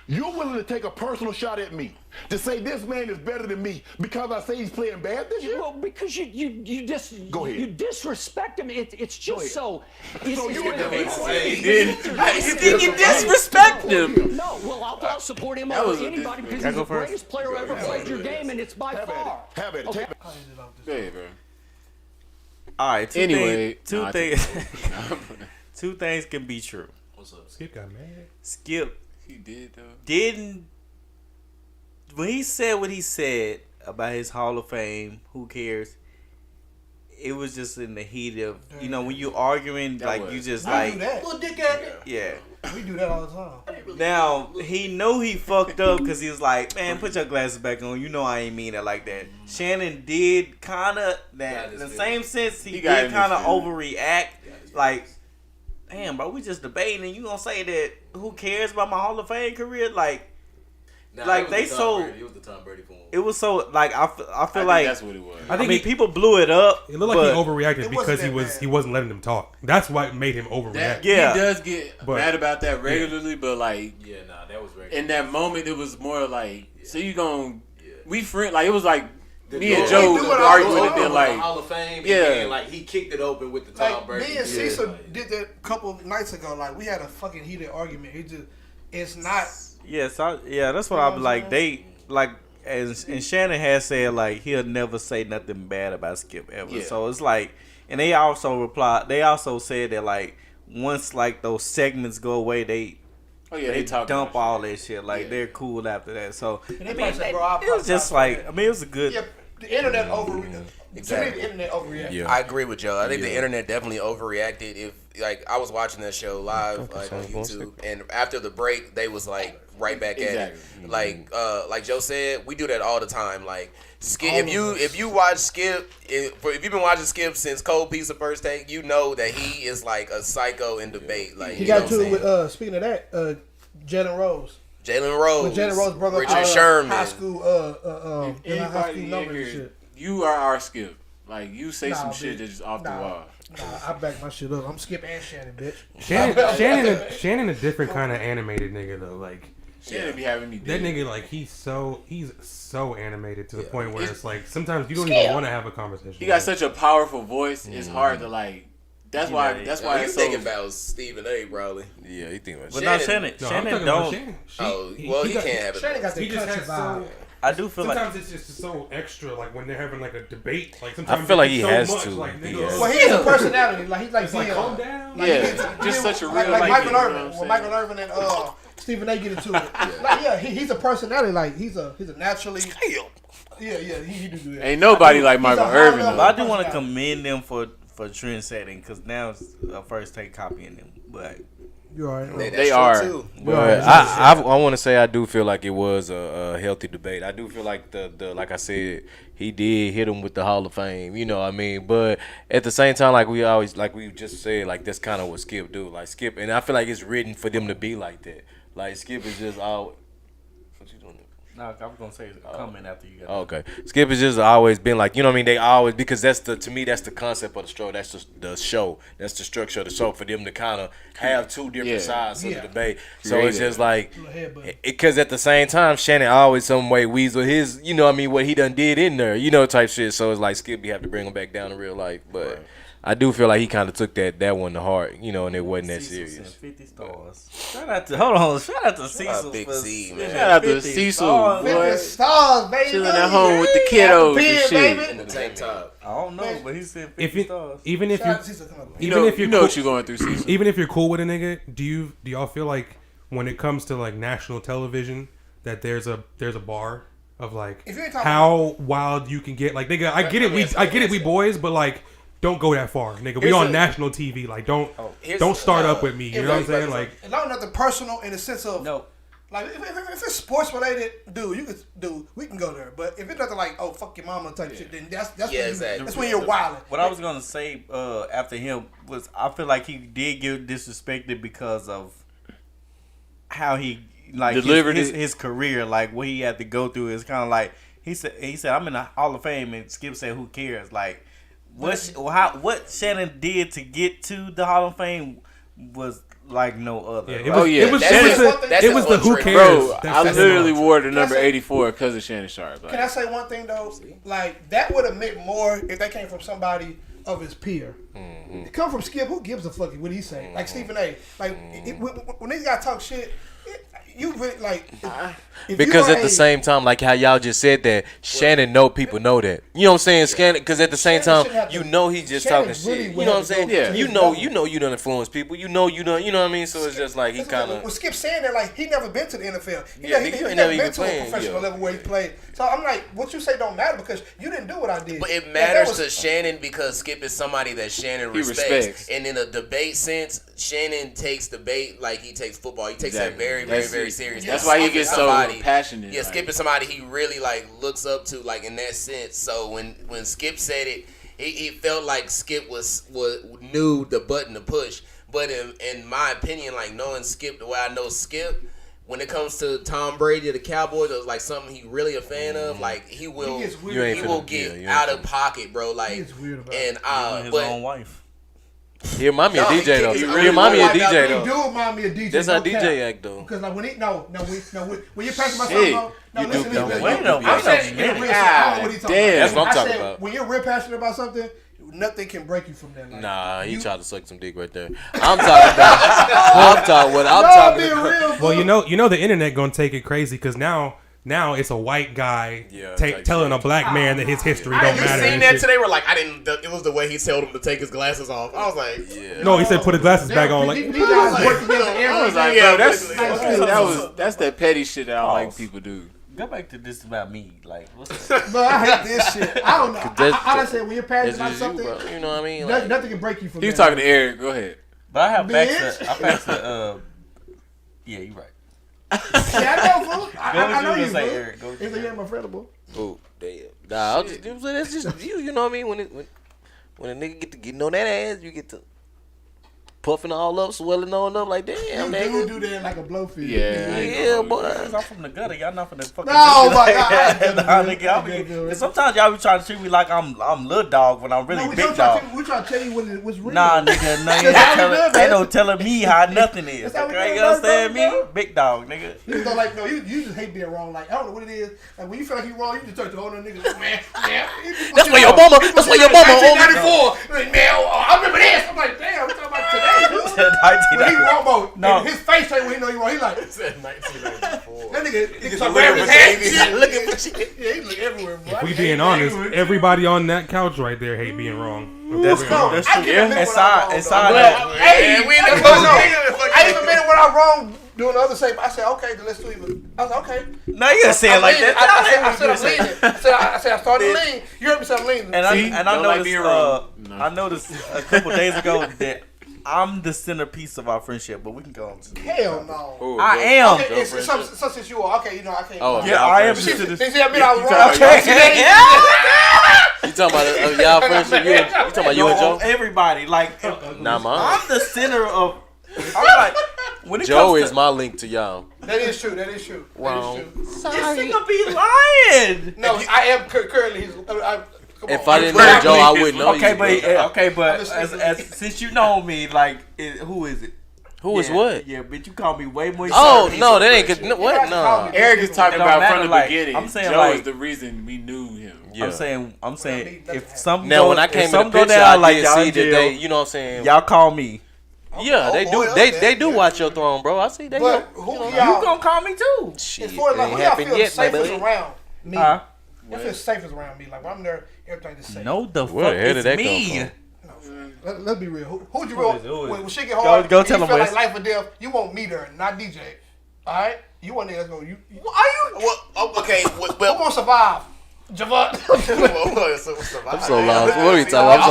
You're willing to take a personal shot at me to say this man is better than me because I say he's playing bad this year? Well, because you just Go ahead. you disrespect him. It's just so. You think you disrespect him? No, well, I'll support him over anybody because he's the greatest player who ever played your game, and it's by far. Have it. Okay. Hey, bro. All right. Anyway, two things. Two things can be true. What's up? Skip got mad. Skip He did though. didn't when he said what he said about his Hall of Fame. Who cares? It was just in the heat of when you arguing you just I like do that. Little dickhead. yeah. We do that all the time. Now he know he fucked up because he was like, man, put your glasses back on. You know I ain't mean it like that. Shannon did kind of that in the same sense. He did kind of overreact. Like, damn, bro, we just debating and you gonna say that? Who cares about my Hall of Fame career? Like, like they so. It was the Tom Brady for him. It was so like I feel like that's what it was. I think people blew it up. It looked like he overreacted because he wasn't letting them talk. That's what made him overreact. He does get mad about that regularly, but like that was regular. In that moment, it was more like, so you gonna we friend like it was like me and Joe arguing and then like Hall of Fame. Yeah, and like he kicked it open with the Tom Brady. Me and Cecil did that a couple nights ago. Like we had a fucking heated argument. It's not. Yes, that's what I'm like. They like, and Shannon has said like he'll never say nothing bad about Skip ever. Yeah. So it's like, and they also replied. They also said that like once like those segments go away, they dump all that shit. Like they're cool after that. So it was just like it was a good. Yeah, the internet overreacted. Exactly. The internet overreacted. Yeah. I agree with Joe. I think the internet definitely overreacted. If like I was watching that show live like on YouTube, and after the break, they was like right back at it. Like Joe said, we do that all the time. Like Skip, if you watch Skip, if you've been watching Skip since Cold Pizza First Take, you know that he is like a psycho in debate. Like he got to it with speaking of that, Jalen Rose. Jalen Rose, brother, Richard Sherman, high school, in high school numbers and shit. You are our Skip. Like you say some shit that's just off the wall. I back my shit up. I'm Skip and Shannon, bitch. Shannon a different kind of animated nigga though. Like Shannon be having me that nigga like he's so animated to the point where it's like sometimes you don't even want to have a conversation. He got such a powerful voice. It's hard to like. That's why it's thinking about Stephen A. probably. Yeah, he thinking about Shannon. But Shannon don't. He can't have it. Shannon got the country vibe. I do feel sometimes it's just so extra. Like when they're having like a debate, like sometimes I feel like he so has much, to. Like, well, he has a personality. Like he's like calm down. Just such a real like Michael Irvin. When Michael Irvin and Stephen A. get into it, he's a personality. Like he's a naturally. Yeah, he do that. Ain't nobody like Michael Irvin. But I do want to commend them for trend setting because now it's a First Take copying them, but. You already they are too. But I want to say I do feel like it was a healthy debate. I do feel like the like I said, he did hit him with the Hall of Fame. You know what I mean? But at the same time, like we just said, like that's kind of what Skip do. Like Skip, and I feel like it's written for them to be like that. Like Skip is just all. What you doing? No, I was gonna say a comment after you got. Okay, Skip has just always been like, you know what I mean. They always, because to me that's the concept of the show. That's the show. That's the structure of the show for them to kind of have two different sides of the debate. So it's just like, because at the same time, Shannon always some way weasel his, you know what I mean, what he done did in there, you know, type shit. So it's like Skip, you have to bring him back down to real life, but. I do feel like he kind of took that one to heart, you know, and it wasn't that serious. 50 stars. Shout out to Cecil. Big C, man. Shout out to Cecil, 50 stars, baby. Chilling at home with the kiddos and shit. In the tank top. I don't know, but he said 50 stars. Even if you know what you're going through, Cecil. Even if you're cool with a nigga, do y'all feel like when it comes to like national television that there's a bar of like how wild you can get? Like nigga, I get it, we boys, but like. Don't go that far, nigga. We on national TV. Like, don't start up with me. You know what I'm saying? Like, not nothing personal in the sense of no. Like, if it's sports related, we can go there. But if it's nothing like, oh fuck your mama type shit, then that's when you're wilding. What I was gonna say after him was I feel like he did get disrespected because of how he like delivered his career, like what he had to go through. Is kind of like He said I'm in the Hall of Fame, and Skip said who cares? Like what Shannon did to get to the Hall of Fame was like no other. Yeah, it was the who cares. Bro, I literally wore the number 84 because of Shannon Sharp. Can I say one thing though? Like that would have meant more if they came from somebody of his peer. It come from Skip. Who gives a fuck what he say? Like Stephen A. Like when these guys talk shit, you really like. Because at the same time, like how y'all just said that, Shannon know people know that. You know what I'm saying? Shannon, because at the same time, you know he's just talking shit. You know what I'm saying? Yeah. You know you done influence people. You know you know what I mean? So it's just like he kind of. When Skip saying that, like he never been to the NFL. He ain't never even been to a professional level where he played. So I'm like, what you say don't matter because you didn't do what I did. But it matters to Shannon because Skip is somebody that Shannon respects. And in a debate sense, Shannon takes debate like he takes football. He takes that very, very, very serious. That's why he gets so passionate. Yeah, Skip is somebody he really like looks up to, like in that sense. So when Skip said it, he felt like Skip was knew the button to push. But in my opinion, like knowing Skip the way I know Skip, when it comes to Tom Brady or the Cowboys, it was like something he really a fan of. Like he will get out of pocket, bro. Like He's weird about and his own wife. He remind me of DJ though. He remind me of DJ though. He do remind me of DJ. That's how DJ act though. Because like when you're passing my something, That's what I'm talking about. When you're real passionate about something, nothing can break you from that. Like, nah, he tried to suck some dick right there. I'm talking about. Well, you know the internet gonna take it crazy because now it's a white guy telling a black man that his history don't matter. I seen that today. We're like, it was the way he told him to take his glasses off. I was like, no, he said put his glasses back on. Like, I was like, that's that petty shit that I don't like people do. Go back to this about me. Like, what's that? Bro, I hate this shit. I don't know. I said when you're passionate about something, you know what I mean? Nothing can break you from that. He was talking to Eric. Go ahead. But I have facts to yeah, you're right. Yeah, I know, fool. I know you, say, fool. Eric, go It's like you're my friend, bro. Oh, damn. Nah, that's just you know what I mean? When a nigga get to getting on that ass, you get to puffing all up, swelling on up like damn, nigga. You do that like a blowfish. Yeah, boy. I'm from the gutter. Y'all not from the fucking. No, my God. Sometimes y'all be trying to treat me like I'm little dog when I'm really big dog. We trying to tell you what's real. Nah, nigga, no, ain't no telling me how nothing is. Okay, you understand me? Big dog, nigga. You don't like you just hate being wrong. Like I don't know what it is. Like when you feel like you wrong, you just turn to all the niggas. Man. That's why your mama. That's why your mama. 1994. Like, man, I remember this. I'm like, damn. We talking about today. When he wrong, no. His face ain't when he know he wrong. He like, he said 1994. That nigga start grabbing his hand. Looking for shit. Yeah, he look everywhere, bro. If we being honest, everybody on that couch right there hate being wrong. That's true. Inside hey, we in the I even admitted when I'm wrong doing the other side. I said, okay, then let's do it. I was like, okay. No, you didn't say it like that. I said I'm leaning. I said I started leaning. You heard me say I'm leaning. And I noticed a couple days ago that I'm the centerpiece of our friendship, but we can go on to hell no. Ooh, I am. Okay, so since you are, okay, you know I can't. Oh, yeah, I am. See, I mean I was wrong. You talking about y'all friendship? You talking about you and Joe? Everybody, like, nah, man. I'm the center of. I'm like, when it Joe comes is my link to y'all. That is true. Wow. Sorry. This nigga be lying. No, I am currently. If I didn't know Joe, I wouldn't know you. But as since you know me, like, who is it? Who is what? Yeah, bitch, you call me way more. Oh no, that ain't what? No. Eric is talking about from the beginning. I'm saying Joe is the reason we knew him. Yeah. I'm saying if something now when I came to the picture, I did see that they, you know what I'm saying? Y'all call me. Yeah, they do. They do watch your throne, bro. I see they. But you gonna call me too? Shit, it's for like who y'all feel safest around me. Who feels safest around me? Like when I'm there, everything is safe. No, the fuck is me. Let's be real. Who'd you roll when shit get hard? Go tell you him. Feel like life or death. You want me there, not DJ. All right, you want niggas go. You are you? Well, okay. Who gonna survive? JOHVAN. I'm so lost. What are we talking about? I'm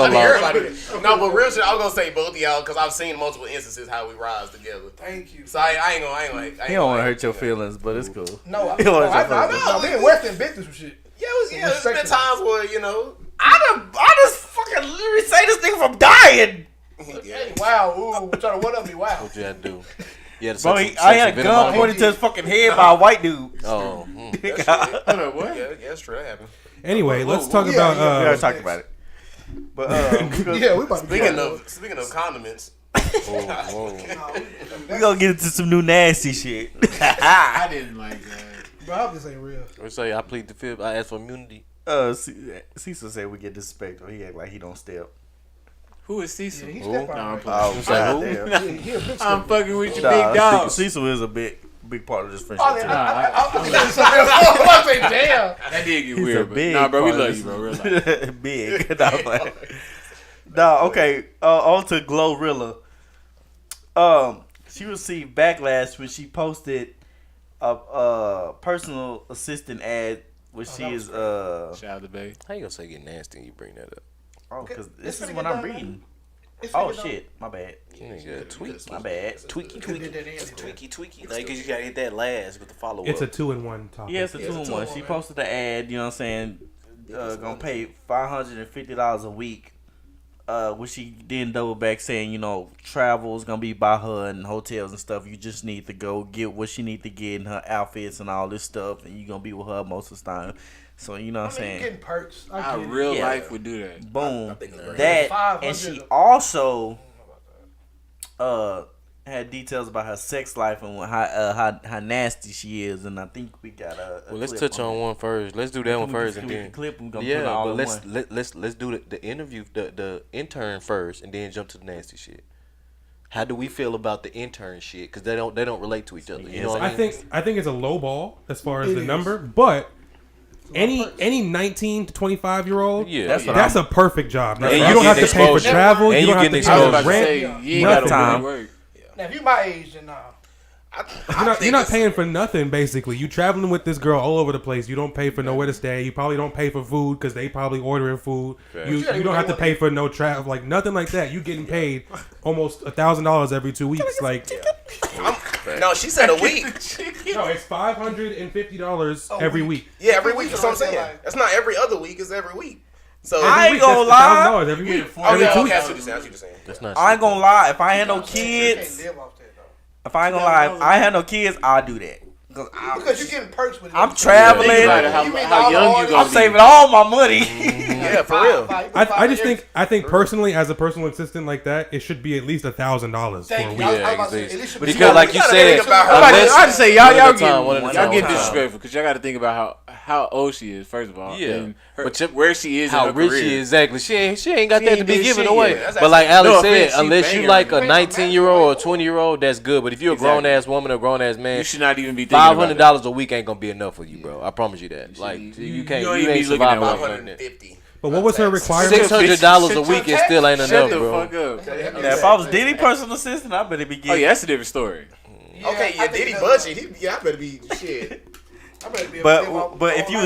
so lost. No, but real shit, I was gonna say both of y'all because I've seen multiple instances how we rise together. Thank you. So I ain't gonna. He don't want to hurt your feelings, but it's cool. No, I know. Me and Weston been through some shit. Yeah, there's been times where I just fucking literally say this nigga from dying. Hey, wow, ooh, trying to what up me? Wow. What you had to do? Yeah, bro, I had a gun pointed to his fucking head by a white dude. Oh, What? Yeah, that's true. That happened. Anyway, let's talk about. We already talked about it. But Yeah, we about to Speaking of condiments, we gonna get into some new nasty shit. I didn't like that. Bro, this ain't real. Or say I plead the fifth. I ask for immunity. Cecil said we get disrespectful. He act like he don't step. Who is Cecil? Yeah, he Who? step No, out. I'm playing. I'm fucking with you, big dog. Cecil is a big part of this friendship. I say, damn. That did get He's weird. a big Nah, bro, we part love of you, bro. Real life. this- big. Okay. On to Glorilla. She received backlash when she posted a personal assistant ad where she is Shout out to Bay. How you gonna say get nasty and you bring that up? Oh, because this It's is finna what get I'm done, reading. It's Oh finna shit, my bad. Nigga, tweaky. My bad. Tweaky. did that in. Tweaky. Like, cause you gotta hit that last with the follow up. It's a 2-in-1 topic. Yeah, it's a 2-in-1. She posted the ad, you know what I'm saying? Gonna pay $550 a week. Which she then double back saying, you know, travel is gonna be by her and hotels and stuff. You just need to go get what she need to get in her outfits and all this stuff, and you gonna be with her most of the time. So you know what I'm saying? Getting perks. How real life would do that. Boom. That, and she also had details about her sex life and how nasty she is, and I think we got a well, let's clip touch on one first. Let's do that one first, and then the clip. We're gonna put it all but in one. let's do the interview, the intern first, and then jump to the nasty shit. How do we feel about the intern shit? Because they don't relate to each other. You know what I mean? I think it's a low ball as far as the number, but any 19 to 25-year-old, that's a perfect job. Now, you don't have to pay for travel. You don't have to pay for rent. You ain't got to work. Now, if you my age, then You're not paying for nothing, basically. You traveling with this girl all over the place. You don't pay for nowhere to stay. You probably don't pay for food because they probably ordering food. You don't have to pay for no travel, like nothing like that. You getting paid almost $1,000 every 2 weeks. Like, no, she said a week. No, it's $550 every week. Yeah, every week. That's what I'm saying. That's not every other week. It's every week. So I ain't gonna lie. $1,000 every week. Every 2 weeks. That's what you're saying. That's not. I ain't gonna lie. If I had no kids, if I had no kids, I'll do that. Because you're getting perks with it. I'm traveling. How young you gonna I'm saving all my money. Yeah, for real. I think personally, as a personal assistant like that, it should be at least $1,000 for a week. But because, like you said, I just say y'all get get disrespectful because y'all got to think about how old she is first of all. Yeah, and but where she is, how in her rich career. she is exactly. She ain't got that to be did given shit away. yet. But like Alex said, offense, she unless you banging like a right 19-year-old or a 20-year-old, that's good. But if you're a grown ass woman or a grown ass man, You should not even be thinking about it. $500 a week ain't gonna be enough for you, bro. I promise you that. Like you can't, you you ain't ain't be looking at survive off $550. nothing. But what was her requirement? $600 a week is still ain't enough, Shut the bro. fuck up. Now, if I was Diddy personal assistant, I better be getting. Oh yeah, that's a different story. Okay, yeah, Diddy budget. I better be shit. But if you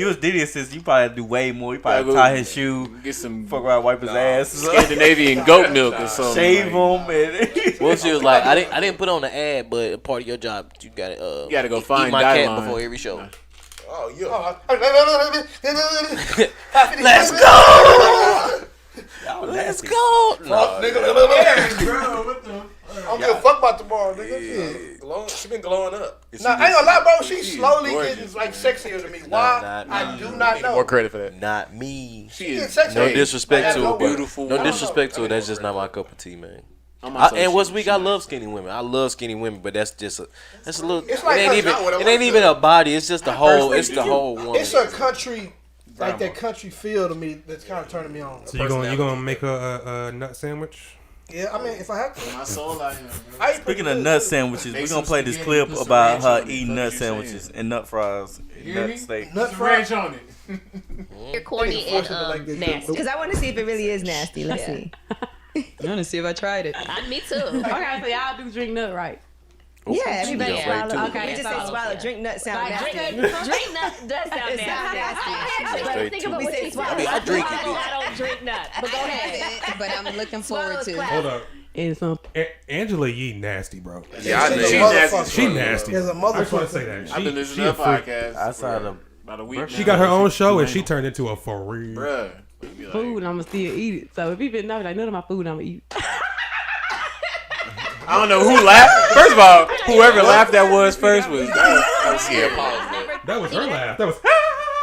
was Diddy assistant, you probably do way more. You probably tie his shoe, Get some fuck around, wipe his ass, Scandinavian goat milk or something. shave him, and Well, she was like, I didn't put on the ad, but part of your job, you gotta gotta go eat find my cat guideline. before every show. Oh, yeah. Let's go. Let's go. No, I don't give a fuck about tomorrow, nigga. She been glowing up. Nah, I ain't gonna lie, bro. She's slowly getting like sexier to me. Why? I do not know. More credit for that. not me. She is sexy. No disrespect to her, beautiful. no disrespect to her. That's just not my cup of tea, man. Also And what's week? I love skinny women. I love skinny women, but that's a little. It's like It ain't even a body. It's just the whole. It's the whole woman. It's a country, like that country feel to me that's kind of turning me on. So you gonna make her a nut sandwich? Yeah, I mean, if I have to. My soul out here. I eat Speaking of nut sandwiches, we're gonna play this clip about her eating nut sandwiches and nut fries, and nut steak. Nut Ranch fries. on it. You're corny and nasty. Because I want to see if it really is nasty. Let's see. I want to see if I tried it. Me too. Okay, so y'all do drink nut, right? Yeah, everybody Yeah, swallow. okay, We just say follow, swallow. yeah. Drink nut sound Like, nasty. drink nut does sound nasty. But think about We what say she swallow. I mean, I drink it. I don't drink nut. But go ahead. But I'm looking forward to it. Hold up. And some Angela Yee nasty, bro. Yeah, I know. She's nasty. She nasty. There's a I just want motherfucker. to say that. I've been She listening a to that freak. podcast Outside of about a week. She got her own show and she turned into a for real. Bruh. food, I'ma still eat it. So if you been know, like none of my food, I'ma eat. I don't know who laughed. First of all, whoever laughed that was first was. Yeah, pause. Number That was her laugh. That was.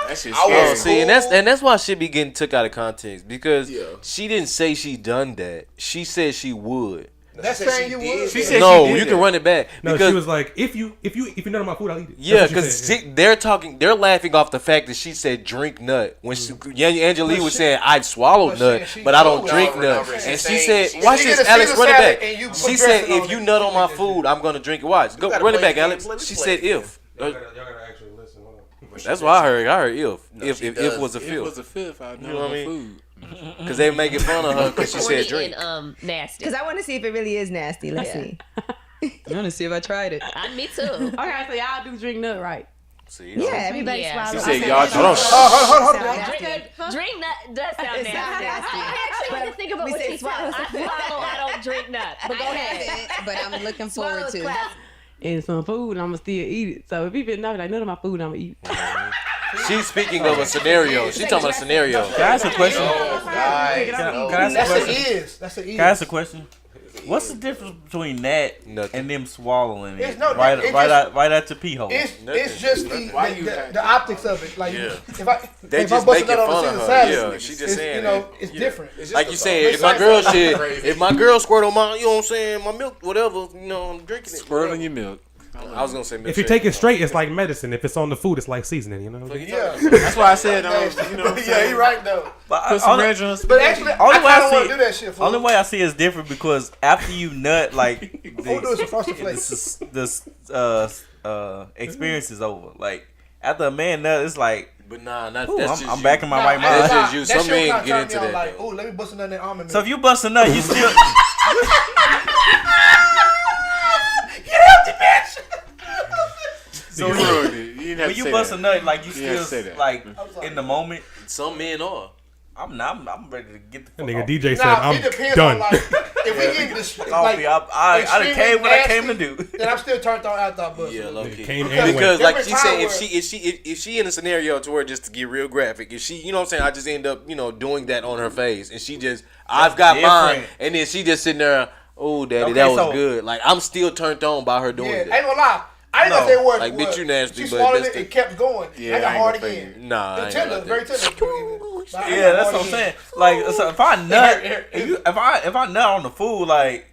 That shit Oh, scary. see, and that's why shit be getting took out of context because she didn't say she done that. She said she would. That's saying you would. She said No, she did you can run it back. No, because she was like, if you nut on my food, I'll eat it. yeah, because they're laughing off the fact that she said drink nut when Angelique was saying I've swallowed nut, but I don't drink nut, and she said, "Watch this, Alex, run it back." She said, "If you nut on my food, I'm gonna drink it." Watch, go run it back, Alex. She said, "If." Y'all gotta actually listen. Hold on. That's what I heard. I heard if was a If it was fifth. a fifth, I'd You know what I mean? food. Because they making fun of her because she said drink. And, nasty. Because I want to see if it really is nasty. Let's see. I want to see if I tried it. Me too. Okay, so y'all do drink nut, right? See, Yeah, everybody Yeah. swallows. She said y'all Hold on. Drink nut does sound nasty. I actually didn't think about We what say she said. I swallow, I don't drink nut. But go ahead. But I'm looking forward to it. And some food, and I'ma still eat it. So if you been like none of my food, I'ma eat it. She's speaking of a scenario. She's talking about a scenario. Can I ask a question? Guys, Can I ask a That's question? an is. That's an is. Can I ask a question? What's the difference between that Nothing. and them swallowing It's it no- right it out your pee hole? It's just the optics of it. Like Yeah. if They I just bust making it out on fun the of Caesar her. salad, Yeah, she just saying it's different. Like you said, if my girl shit, if my girl squirt on my, you know what I'm saying, my milk, whatever, you know, I'm drinking it. Squirt on your milk. I was gonna say milk. If you take it straight, it's like medicine. If it's on the food, it's like seasoning. You know. Yeah, That's why I said, you know. yeah, you're right though. Put some ranch on But spaghetti. actually, Only I way I kind of want see to do that shit. Only way I see it's different because after you nut, like All do is some frosted flakes. the experience is over. Like after a man nut, it's like, But nah, not ooh, that's just I'm you. back in my right That's mind. just you. Some men get into that. Like, though. oh, let me bust another almond. So if you bust a nut, you still. So you ruined it. You didn't have When to you say bust that. a nut, like you You didn't have to say still that. like in the moment. Some men are. I'm ready to get the That fuck nigga off. DJ said, Nah, it "I'm depends done." on like if we get this Coffee. like I done came what I came to nasty, do. then I'm still turned on after I bust. Yeah, low key. Came Because- and Because went. like she Every said, time if she in a scenario to where just to get real graphic, if she, you know what I'm saying, I just end up, you know, doing that on her face, and she just, I've got mine, different. and then she just sitting there, oh, daddy, Okay, that was so- good. Like I'm still turned on by her doing Yeah, ain't that. gonna lie. I ain't gonna say words. Like, bitch, you nasty, She but swallowed that's it, the- it kept going. Yeah, I got I ain't hard gonna again. Nah, I It's ain't tender, like very that. tender. But I Yeah, got that's hard what I'm again. saying. Like, so if I nut, if I nut on the food, like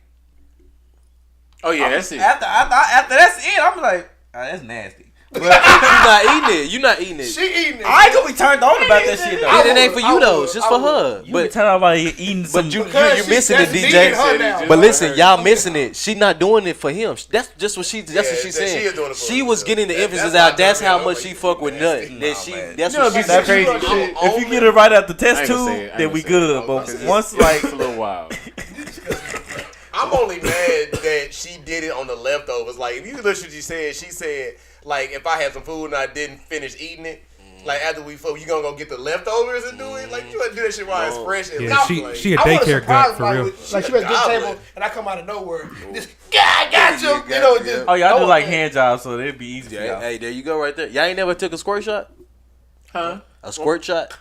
Oh yeah, that's it. after that's it, I'm like, oh, that's nasty. But you're not eating it. You're not eating it. She eating it. I ain't gonna be turned on about that shit though. It ain't for you though. It's just for her. You be But turned on about eating some. you're Because missing it, that's needing her now. DJ. But listen, y'all missing it. She not doing it for him. That's just what she. That's what she she said. is doing it for She him. was getting the That's emphasis why out. I That's turned how me much on, she like, fuck with nut. Nah, That she. man. That's You what know, she be said. crazy I'm shit. if you get it right out the I test ain't gonna tube, say it. I then ain't we gonna say good. it. But It's- once like It's a little wild. I'm only mad that she did it on the leftovers. Like, if you listen to what she said, like, if I had some food and I didn't finish eating it, like, after we fuck, you gonna go get the leftovers and do it? Like, you gotta do that shit while it's fresh. And Yeah, not, she like, a I want a daycare surprise gut for party real. with- Like she was at the Goblin. table and I come out of nowhere. This guy I got you. You know, just oh y'all do oh, like man. hand jobs, so it'd be easy for Yeah, y'all. hey, there you go right there. Y'all ain't never took a squirt shot? Huh? A squirt shot?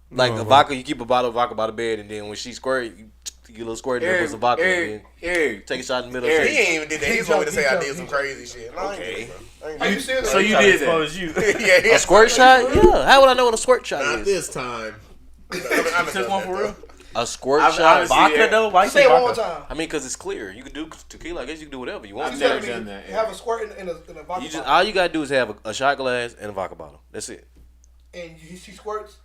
Like No, a bro. vodka, you keep a bottle of vodka by the bed, and then when she squirt, you get a little squirt in there, put some vodka, and then take a shot in the middle. He ain't even did that. He just wanted to say I did some crazy shit. No, Okay. Are you serious? So you did that? Expose you. Yeah, A squirt shot? Yeah. How would I know what a squirt shot Not is? this time. You took one for real? A squirt I've shot? honestly- Vodka yeah. though? Why you Say say it one more vodka? time. I mean, because it's clear. You can do tequila. I guess you can do whatever you want. I've You never said done that. have a squirt in a vodka You just bottle. all you gotta do is have a shot glass and a vodka bottle. That's it. And she squirts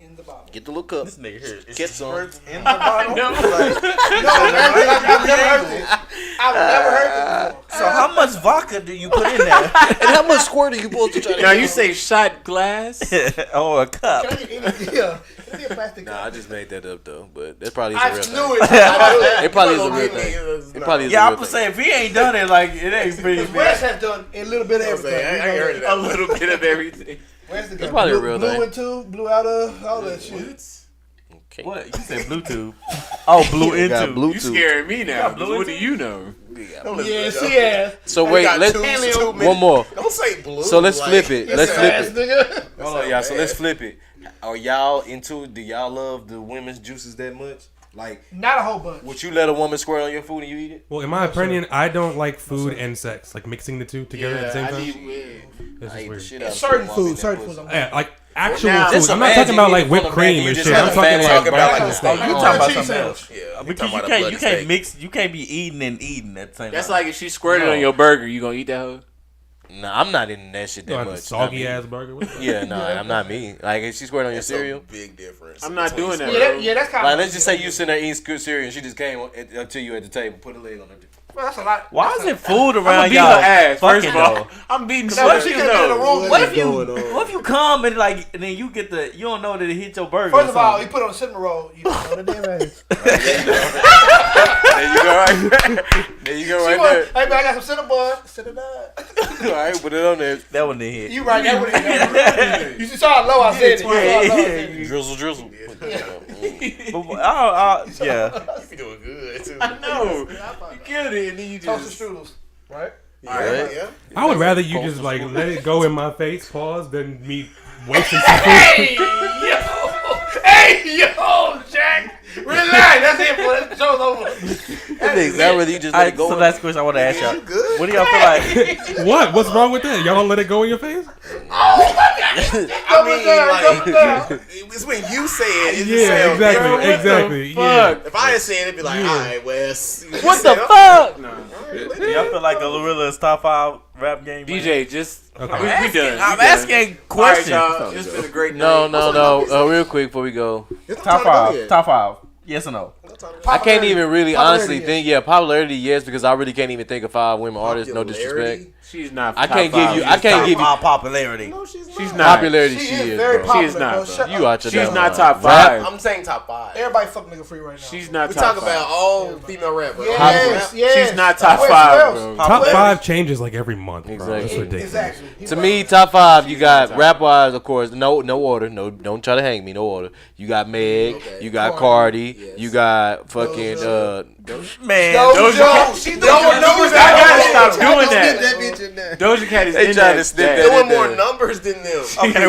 in the bottle. Get the little cup. This nigga here. Get some. in the bottle. No, man, I've never heard this. I've never heard this before. So how much vodka do you put in there? And how much squirt are you supposed to try to Now get? you say shot glass? Or a cup? Can I get any? Yeah, can I get a plastic Nah, I cup? just made that up though, but that probably is I a real thing. knew it. It probably is a real thing. It probably is Yeah, a I'm real gonna thing. say if he ain't done it, like it ain't pretty Wes big. has done a little bit of everything. I ain't heard of A that. little bit of everything. Wes the That's guy. probably a Blue- real blue thing. and two, blew out of all that shit. Okay. What? You said Bluetooth? Oh, blue You got into. Bluetooth. You scaring me now. blue What do into? you know? Yes, he has. So I wait, got let's two one more. Don't say blue. So let's like, flip it. Let's flip Ass it. nigga. Hold on, y'all. So let's flip it. Are y'all into? Do y'all love the women's juices that much? Like not a whole bunch. Would you let a woman squirt on your food and you eat it? Well, in my opinion, I don't like food and sex, like mixing the two together at the same time. This is weird. Certain foods. Yeah, like actual food. I'm not talking about like whipped cream and shit. I'm talking about you talking about something else. Yeah, because you can't be eating and eating at the same time. That's like if she squirted on your burger, you gonna eat that hoe? Nah, I'm not in that shit that much. Soggy ass burger. Yeah, no, I'm not me. Like if she squirted on your cereal, big difference. I'm not doing that. Yeah, that's kind of like let's just say you sitting there eating good cereal and she just came up to you at the table, put a leg on her. Well, that's a lot. Why is it food around I'm y'all? Her ass, first of all. Though. I'm beating What if she came in the room? What if you come and like and then you get you don't know that it hit your burger? First of all, you put on a cinnamon roll. You don't know the damn ass. There you go right there. There you go right there. Hey man, I got some cinnamon. Cinnamon. All right, put it on there. That one didn't hit. You right, that one didn't hit. You saw how low I said it. Drizzle. Yeah. You doing good too. I know. You killed it and then you just toasted strudels, right? Yeah. I would rather you just like let it go in my face, pause, than me wasting some food. Hey yo, Jack. Relax. That's it, boy. That show's over. That really you just let it go. So last question I want to ask y'all. What do y'all feel like? What? What's wrong with that? Y'all don't let it go in your face? Oh my God. I mean, like, it's when you say it. Yeah, exactly. Yeah. If I had said it, it'd be like, all right, Wes. What the fuck? No. Y'all feel like Glorilla is top 5 rap game? DJ, just okay. we done. I'm asking questions. All right, it's been a great night. No. Real quick before we go. Top 5. Top 5. Yes or no? I can't even really honestly think. Yeah, popularity, yes, because I really can't even think of 5 women artists. No disrespect. She's not. I can't give you. I can't give you popularity. No, she's not. Popularity, she is. Very Bro. She is not. Bro. You out your She's damn not mind. top 5. I'm saying top 5. Everybody fuck nigga free right now. She's not We top 5. talk about all female rappers. Yes. She's not top 5, bro. Top 5 changes like every month, bro. Exactly. It's ridiculous. Exactly. To me, top 5, you got rap wise, of course. No order. No, don't try to hang me. No order. You got Meg. You got Cardi. You got fucking man. Doja. I gotta stop doing that. Doja Cat is in trying to that. snip that. Doing more numbers than them. Okay,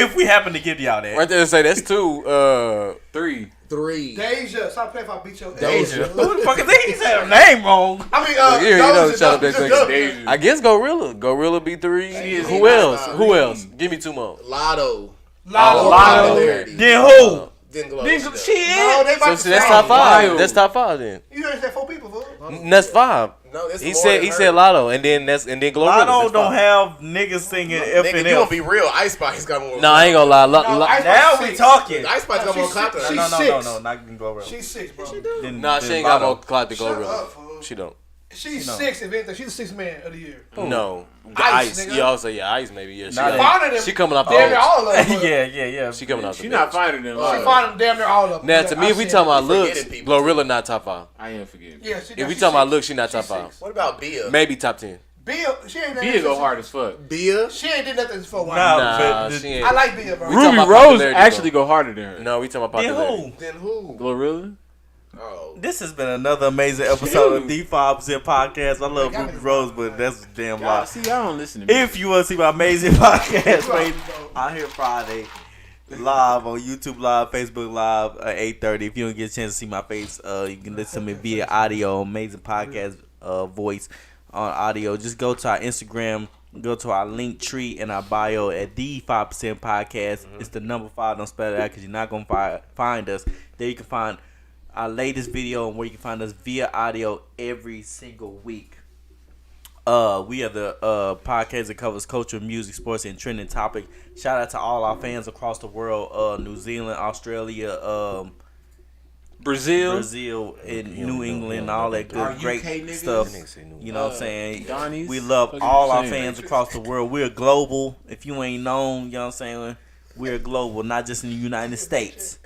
if we happen to give y'all that. Right there, say that's 2. 3. Deja, stop playing if I beat your Deja. Who the fuck is that? He said her name wrong. I mean, Deja. I guess Glorilla be 3. Who else? Give me 2 more. Lotto. Then who? Then She is. So that's top 5. That's top 5 then. You only said 4 people, fool. That's 5. No, that's he said Lotto, and then Glorilla. Lotto don't have niggas singing F and F. You gonna F. be real? Ice Spice got more. No, I ain't gonna lie. Now we talking. Ice Spice got more content. No, not Glorilla. She's 6, bro. Nah, she ain't got more clout than Glorilla. She don't. She's 6, if anything. She's the 6th man of the year. No. Ice, You also Ice maybe. Yeah, she coming off the damn near all of them. Yeah. She coming off the She not finer than She finding damn near all of them. Now, to me, if we talking about looks, Glorilla not top 5. I am forgetting. Yeah, If we talking about looks, she not top 5. What about Bia? Maybe top 10. Bia, she ain't Bia go hard as fuck. Bia? She ain't did nothing for a while. Nah, she ain't. I like Bia, bro. Ruby Rose actually go harder than her. No, we talking about popularity. Then who? Glorilla. Oh. This has been another amazing episode of D5% Podcast. I love Ruby Rose, but that's a damn lie. See, y'all don't listen to me. If you want to see my amazing podcast, baby, I'm here Friday live on YouTube Live, Facebook Live at 8:30. If you don't get a chance to see my face, you can listen to me via audio. Amazing podcast voice on audio. Just go to our Instagram. Go to our link tree in our bio at the 5% Podcast. It's the number 5. Don't spell it out because you're not going to find us. There you can find our latest video and where you can find us via audio every single week. We are the podcast that covers culture, music, sports, and trending topic. Shout out to all our fans across the world, New Zealand, Australia, Brazil, and New England, all that good, great stuff. You know what I'm saying? We love all our fans across the world. We're global. If you ain't known, you know what I'm saying? We're global, not just in the United States.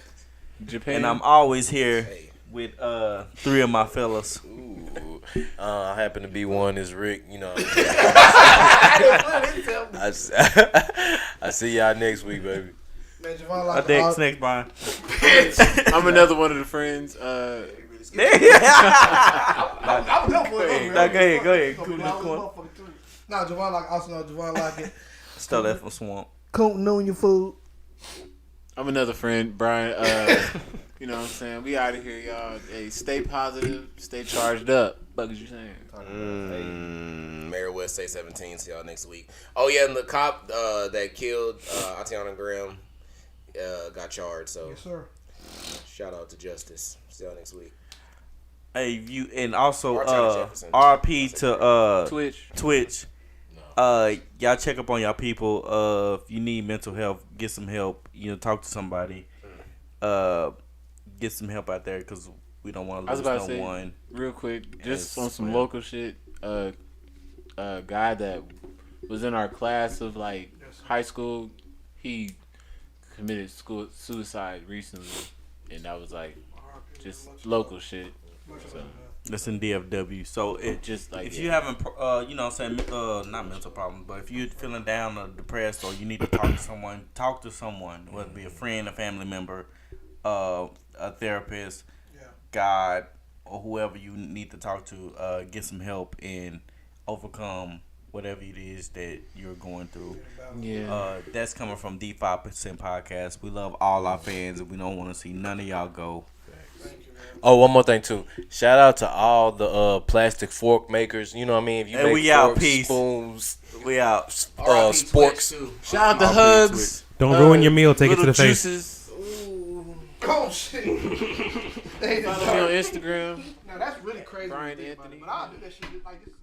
Japan. And I'm always here with 3 of my fellas. Ooh. I happen to be one is Rick, you know. I see y'all next week, baby. Man, JOHVAN like next, Brian. I'm another one of the friends. I'm go for it. Go ahead. Nah, JOHVAN like also know JOHVAN like it. Stole that from Swamp. Coon noon your food. I'm another friend, Brian. You know what I'm saying? We out of here, y'all. Hey, stay positive, stay charged up. What was you saying? Mary West, stay 17. See y'all next week. Oh yeah, and the cop that killed Atiana Graham got charged. So yes, sir. Shout out to Justice. See y'all next week. Hey, you and also RP to Twitch. Y'all check up on y'all people. If you need mental health, get some help. You know, talk to somebody. Get some help out there because we don't want to lose no one. Real quick, just on some local shit. A guy that was in our class of like high school, he committed suicide recently, and that was like just local shit. So. That's in DFW. So it just like if you having you know what I'm saying, not mental problems, but if you're feeling down or depressed or you need to talk to someone, whether it be a friend, a family member, a therapist, God, or whoever you need to talk to, get some help and overcome whatever it is that you're going through. That's coming from the 5% podcast. We love all our fans and we don't want to see none of y'all go. Oh, one more thing too. Shout out to all the plastic fork makers. You know what I mean? If you make we forks, out, peace. spoons, we out. sporks. Shout out to Hugs. Don't ruin your meal. Take it to the juices. face. Oh shit! Follow me on Instagram. Now that's really crazy. Brian Anthony. But I'll do that shit like this.